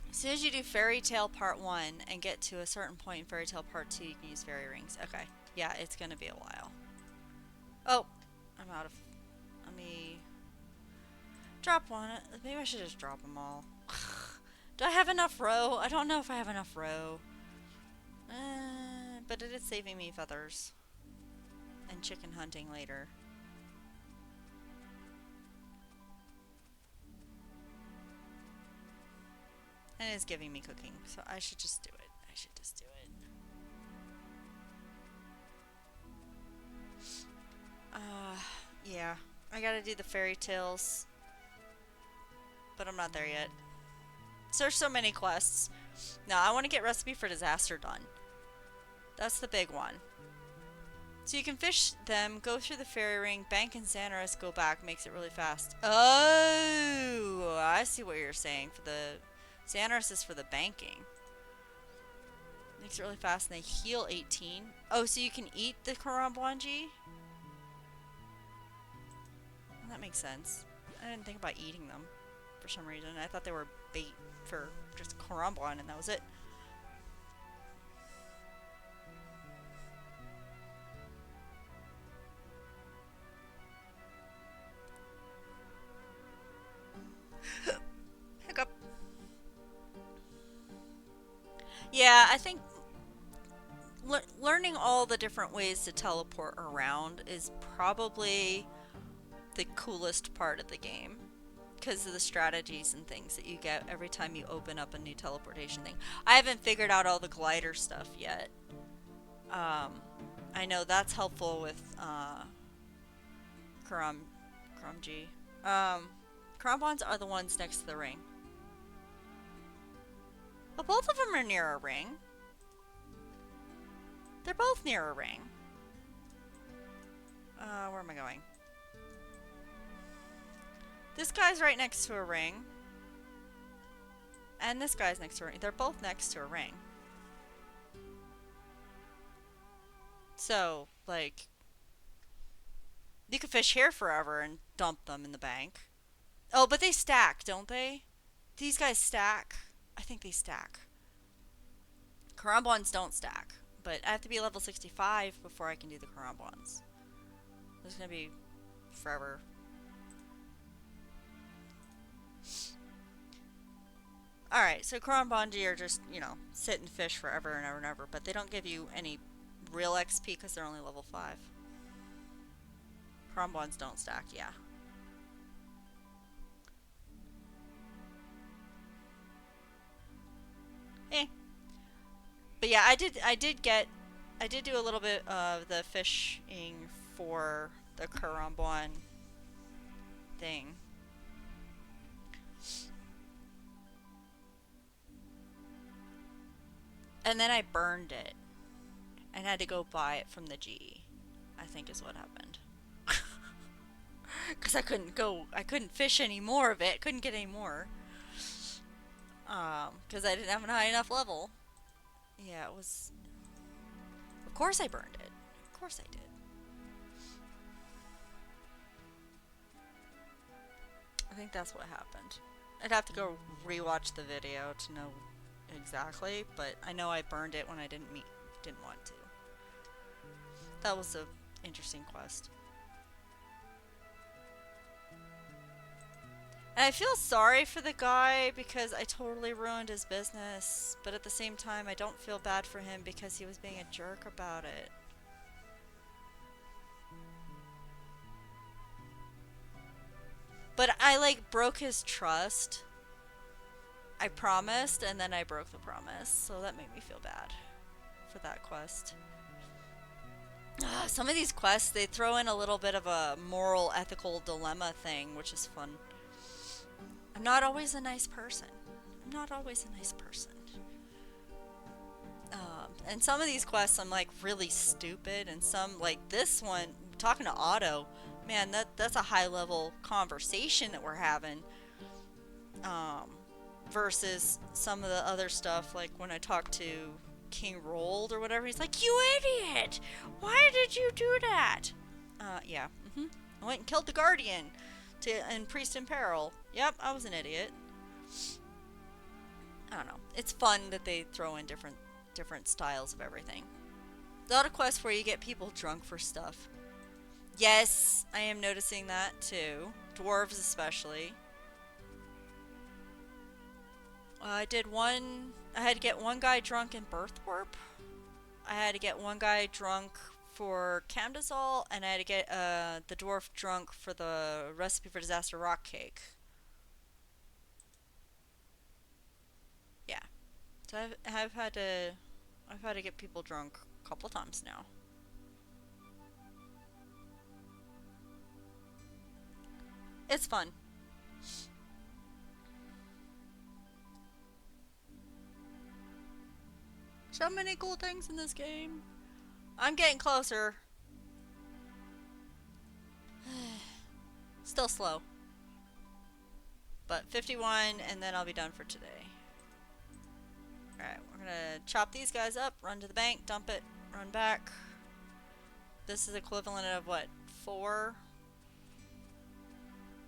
As soon as you do Fairy Tale Part 1 and get to a certain point in Fairy Tale Part 2, you can use fairy rings. Okay. Yeah, it's gonna be a while. Oh! I'm out of... Let me... drop one. Maybe I should just drop them all. Do I have enough row? I don't know if I have enough row. But it is saving me feathers. And chicken hunting later. And it is giving me cooking, so I should just do it. I should just do it. Yeah. I gotta do the fairy tales. But I'm not there yet. So there's so many quests. Now, I want to get recipe for disaster done. That's the big one. So you can fish them, go through the fairy ring, bank in Xanaris, go back, makes it really fast. Oh, I see what you're saying. For the Xanaris is for the banking. Makes it really fast, and they heal 18. Oh, so you can eat the Karambwanji? Well, that makes sense. I didn't think about eating them for some reason. I thought they were bait for just Karambwan, and that was it. Hiccup. Yeah, I think learning all the different ways to teleport around is probably the coolest part of the game. Because of the strategies and things that you get every time you open up a new teleportation thing. I haven't figured out all the glider stuff yet. I know that's helpful with Karamji. Karambwans are the ones next to the ring. But both of them are near a ring. They're both near a ring. Where am I going? This guy's right next to a ring. And this guy's next to a ring. They're both next to a ring. So, like... You could fish here forever and dump them in the bank. Oh, but they stack, don't they? These guys stack. I think they stack. Karambwans don't stack. But I have to be level 65 before I can do the Karambwans. This is gonna be forever. Alright, so Karambwanji are just, you know, sit and fish forever and ever and ever, but they don't give you any real XP because they're only level 5. Karambwans don't stack, yeah. Eh. But yeah, I did do a little bit of the fishing for the Karambwan thing. And then I burned it and had to go buy it from the G, I think is what happened. Because I couldn't fish any more of it, couldn't get any more. Because I didn't have a high enough level. Yeah, it was... Of course I burned it. Of course I did. I think that's what happened. I'd have to go rewatch the video to know exactly, but I know I burned it when I didn't want to. That was a interesting quest. And I feel sorry for the guy because I totally ruined his business, but at the same time I don't feel bad for him because he was being a jerk about it. But I like broke his trust. I promised and then I broke the promise, so that made me feel bad for that quest. Some of these quests, they throw in a little bit of a moral, ethical dilemma thing, which is fun. I'm not always a nice person. I'm not always a nice person. And some of these quests I'm like really stupid, and some like this one, talking to Otto, man, that's a high level conversation that we're having. Versus some of the other stuff, like when I talk to King Rold or whatever, he's like, "You idiot! Why did you do that?" Yeah. I went and killed the Guardian and Priest in Peril. Yep, I was an idiot. I don't know. It's fun that they throw in different styles of everything. A lot of quests where you get people drunk for stuff. Yes, I am noticing that too. Dwarves especially. I had to get one guy drunk in Birthwarp. I had to get one guy drunk for Camdazol, and I had to get the dwarf drunk for the recipe for disaster rock cake. Yeah. So I've had to get people drunk a couple times now. It's fun. So many cool things in this game. I'm getting closer. Still slow. But 51 and then I'll be done for today. Alright, we're gonna chop these guys up, run to the bank, dump it, run back. This is equivalent of what, 4?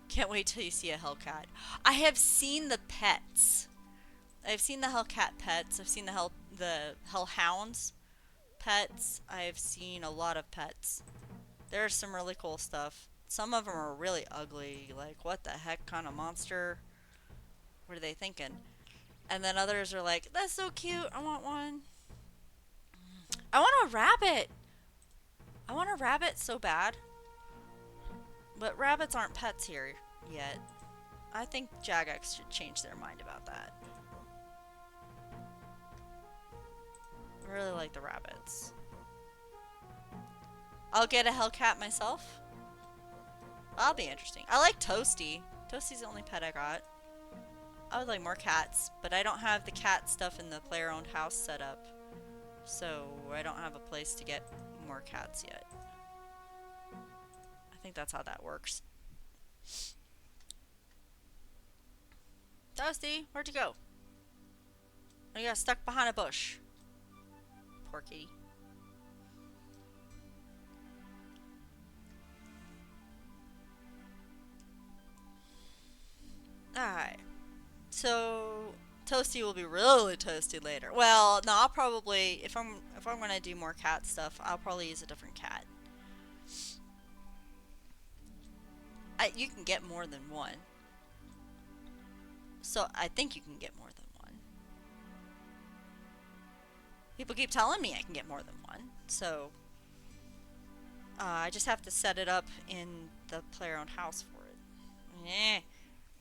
Can't wait till you see a Hellcat. I have seen the pets. I've seen the Hellcat pets. I've seen the Hellhounds pets. I've seen a lot of pets. There's some really cool stuff. Some of them are really ugly. Like, what the heck kind of monster? What are they thinking? And then others are like, that's so cute. I want one. I want a rabbit. I want a rabbit so bad. But rabbits aren't pets here yet. I think Jagex should change their mind about that. I really like the rabbits. I'll get a Hellcat myself. That'll be interesting. I like Toasty. Toasty's the only pet I got. I would like more cats, but I don't have the cat stuff in the player-owned house set up. So I don't have a place to get more cats yet. I think that's how that works. Toasty, where'd you go? Oh, you got stuck behind a bush. Poor kitty. Alright. So Toasty will be really toasty later. Well, no, I'll probably if I'm gonna do more cat stuff, I'll probably use a different cat. You can get more than one. So I think you can get more than one. People keep telling me I can get more than one. So I just have to set it up in the player-owned house for it. Eh.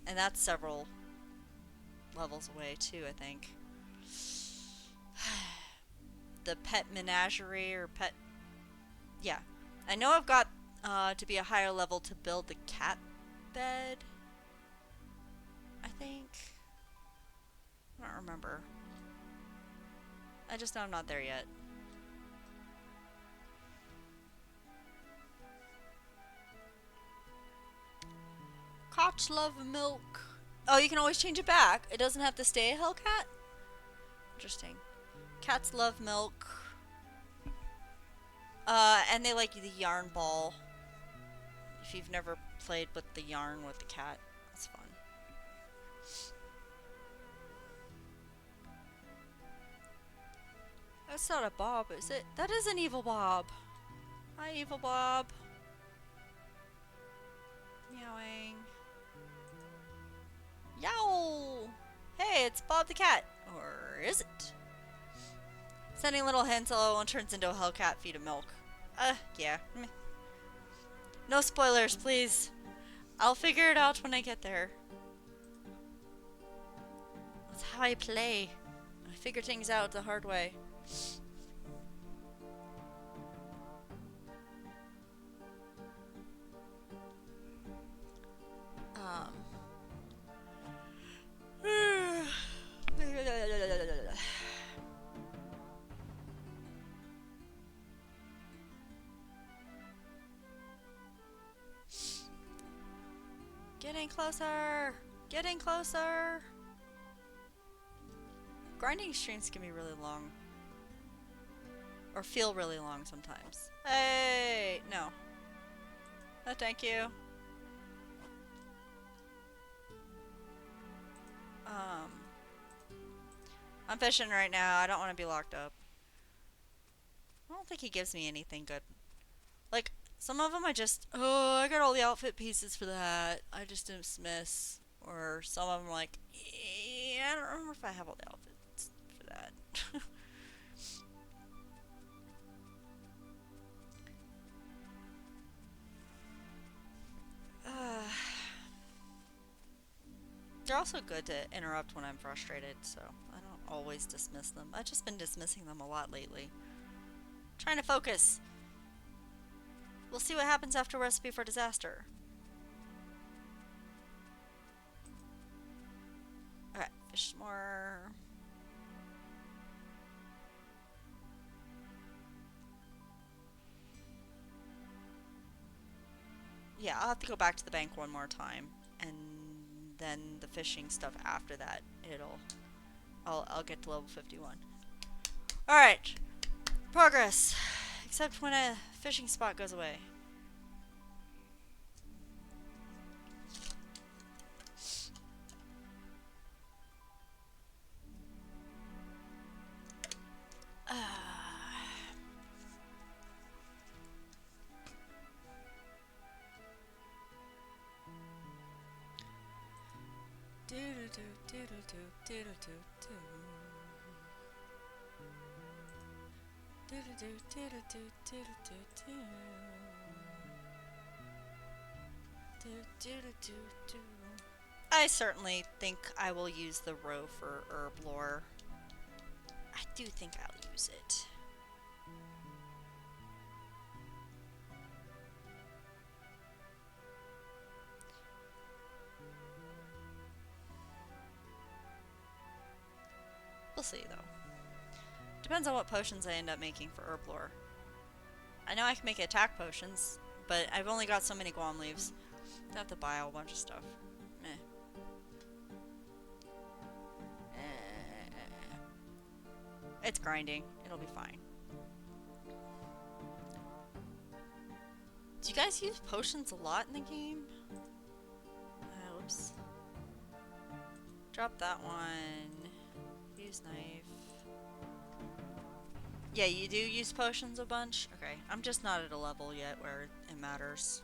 And that's several levels away too, I think. The pet menagerie or pet... Yeah. I know I've got to be a higher level to build the cat bed. I think. I don't remember. I just know I'm not there yet. Cats love milk. Oh, you can always change it back. It doesn't have to stay a Hellcat? Interesting. Cats love milk. And they like the yarn ball. If you've never played with the yarn with the cat, that's fun. That's not a Bob, is it? That is an evil Bob. Hi, evil Bob. Meowing. Yow! Hey, it's Bob the cat. Or is it? Sending little hints until one turns into a Hellcat feed of milk. Yeah. Meh. No spoilers, please. I'll figure it out when I get there. That's how I play. I figure things out the hard way. Getting closer! Getting closer! Grinding streams can be really long. Or feel really long sometimes. Hey! No. No, thank you. I'm fishing right now. I don't want to be locked up. I don't think he gives me anything good. Like, some of them I just, oh, I got all the outfit pieces for that. I just dismiss. Or some of them are like, yeah, I don't remember if I have all the outfits for that. They're also good to interrupt when I'm frustrated, so I don't always dismiss them. I've just been dismissing them a lot lately. Trying to focus. We'll see what happens after Recipe for Disaster. Alright, fish more. Yeah, I'll have to go back to the bank one more time, and then the fishing stuff after that, I'll get to level 51. Alright, progress, except when a fishing spot goes away. I certainly think I will use the row for herb lore. I do think I'll use it. We'll see, though. Depends on what potions I end up making for herb lore. I know I can make attack potions, but I've only got so many Guam leaves. I have to buy a whole bunch of stuff. Meh. It's grinding. It'll be fine. Do you guys use potions a lot in the game? Oops. Drop that one. Use knife. Yeah, you do use potions a bunch? Okay, I'm just not at a level yet where it matters.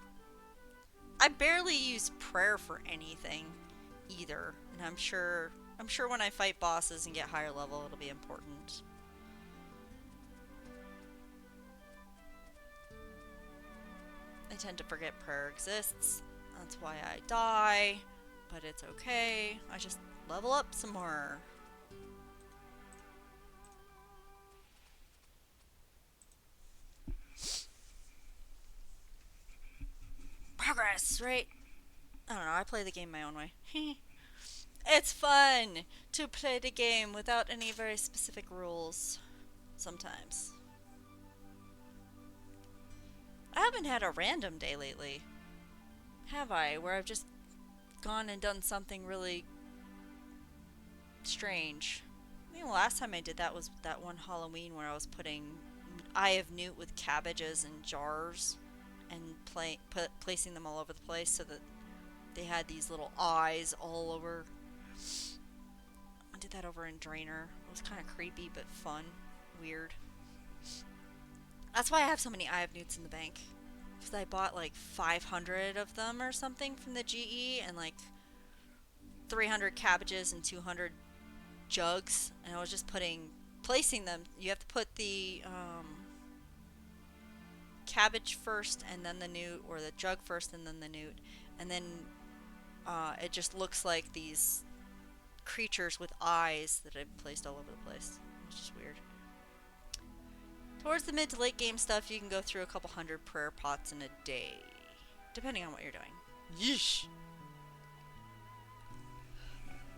I barely use prayer for anything either, and I'm sure when I fight bosses and get higher level it'll be important. I tend to forget prayer exists. That's why I die, but it's okay. I just level up some more. Progress, right? I don't know, I play the game my own way. It's fun to play the game without any very specific rules. sometimes. I haven't had a random day lately, have I? Where I've just gone and done something really strange. I think the last time I did that was that one Halloween where I was putting Eye of Newt with cabbages in jars and placing them all over the place so that they had these little eyes all over. I did that over in Drainer. It was kind of creepy but fun. Weird. That's why I have so many Eye of Newts in the bank. Because I bought like 500 of them or something from the GE and like 300 cabbages and 200 jugs. And I was just placing them. You have to put the cabbage first and then the newt, or the jug first and then the newt. And then it just looks like these creatures with eyes that I've placed all over the place. It's just weird. Towards the mid to late game stuff, you can go through a couple hundred prayer pots in a day, depending on what you're doing. Yeesh!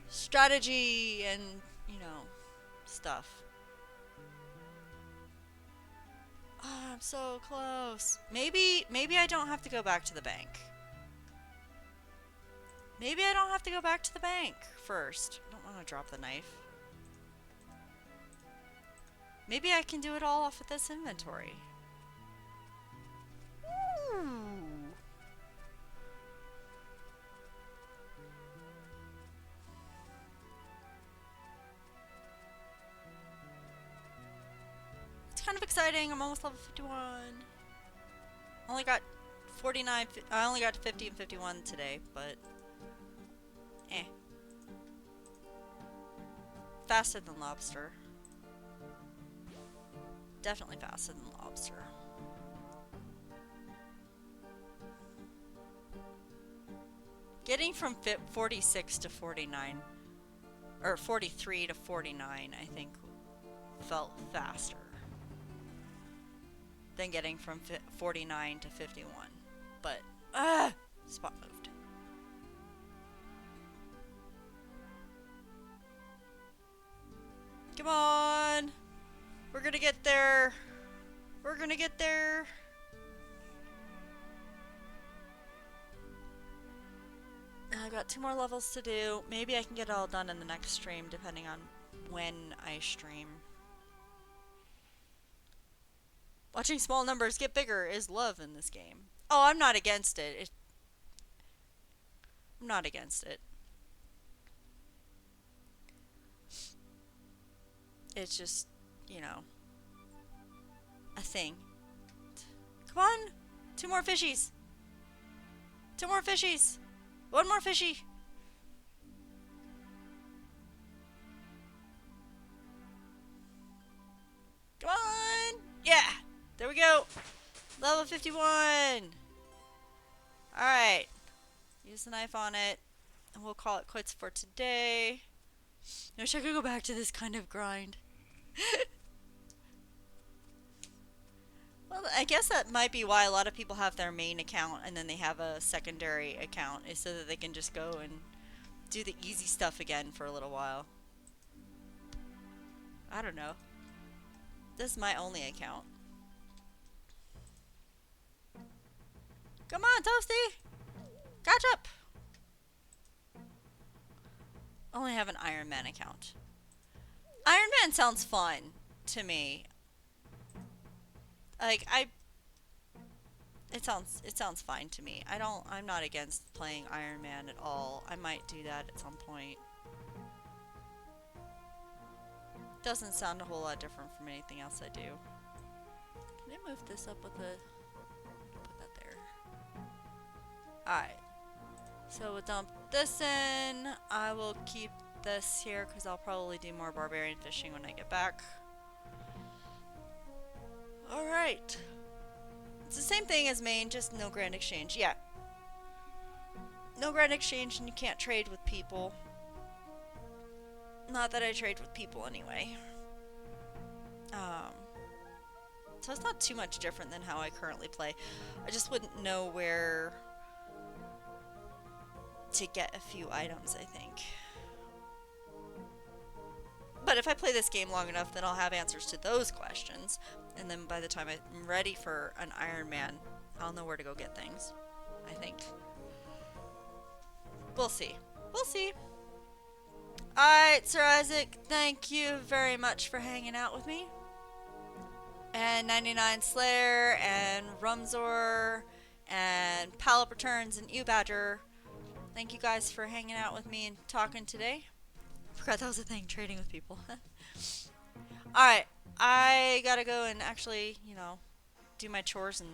Strategy and, you know, stuff. Oh, I'm so close. Maybe I don't have to go back to the bank. Maybe I don't have to go back to the bank first. I don't want to drop the knife. Maybe I can do it all off of this inventory. Ooh. It's kind of exciting. I'm almost level 51. Only got 49. I only got to 50 and 51 today, but eh. Faster than lobster. Definitely faster than lobster. Getting from 46 to 49, or 43 to 49, I think felt faster than getting from 49 to 51. But, spot moved. Come on! We're gonna get there! We're gonna get there! I've got 2 more levels to do. Maybe I can get it all done in the next stream, depending on when I stream. Watching small numbers get bigger is love in this game. Oh, I'm not against it. I'm not against it. It's just, you know, a thing. Come on! 2 more fishies! 2 more fishies! 1 more fishy! Come on! Yeah! There we go! Level 51! Alright. Use the knife on it. And we'll call it quits for today. I wish I could go back to this kind of grind. Well, I guess that might be why a lot of people have their main account and then they have a secondary account, is so that they can just go and do the easy stuff again for a little while. I don't know. This is my only account. Come on, Toasty! Catch up! I only have an Iron Man account. Iron Man sounds fun to me. Like, it sounds fine to me. I'm not against playing Iron Man at all. I might do that at some point. Doesn't sound a whole lot different from anything else I do. Can I move this up with the... put that there. Alright. So we'll dump this in. I will keep this here because I'll probably do more barbarian fishing when I get back. Alright. It's the same thing as main, just no grand exchange. Yeah. No grand exchange and you can't trade with people. Not that I trade with people anyway. So it's not too much different than how I currently play. I just wouldn't know where to get a few items, I think. But if I play this game long enough, then I'll have answers to those questions. And then by the time I'm ready for an Iron Man, I'll know where to go get things. I think. We'll see. We'll see. Alright, Sir Isaac, thank you very much for hanging out with me. And 99 Slayer, and Rumzor, and Pallet Returns, and Badger. Thank you guys for hanging out with me and talking today. Forgot that was a thing, trading with people. Alright, I gotta go and actually, you know, do my chores and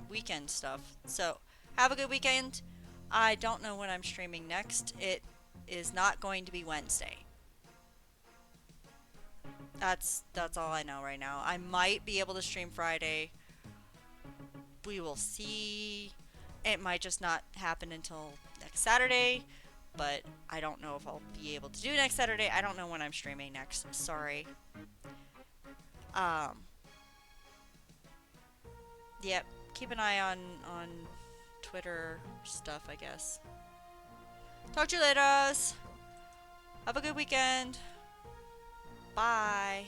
weekend stuff. So, have a good weekend. I don't know when I'm streaming next. It is not going to be Wednesday. That's all I know right now. I might be able to stream Friday. We will see. It might just not happen until next Saturday, but I don't know if I'll be able to do next Saturday. I don't know when I'm streaming next. Sorry. Yep. Keep an eye on Twitter stuff, I guess. Talk to you later. Have a good weekend. Bye.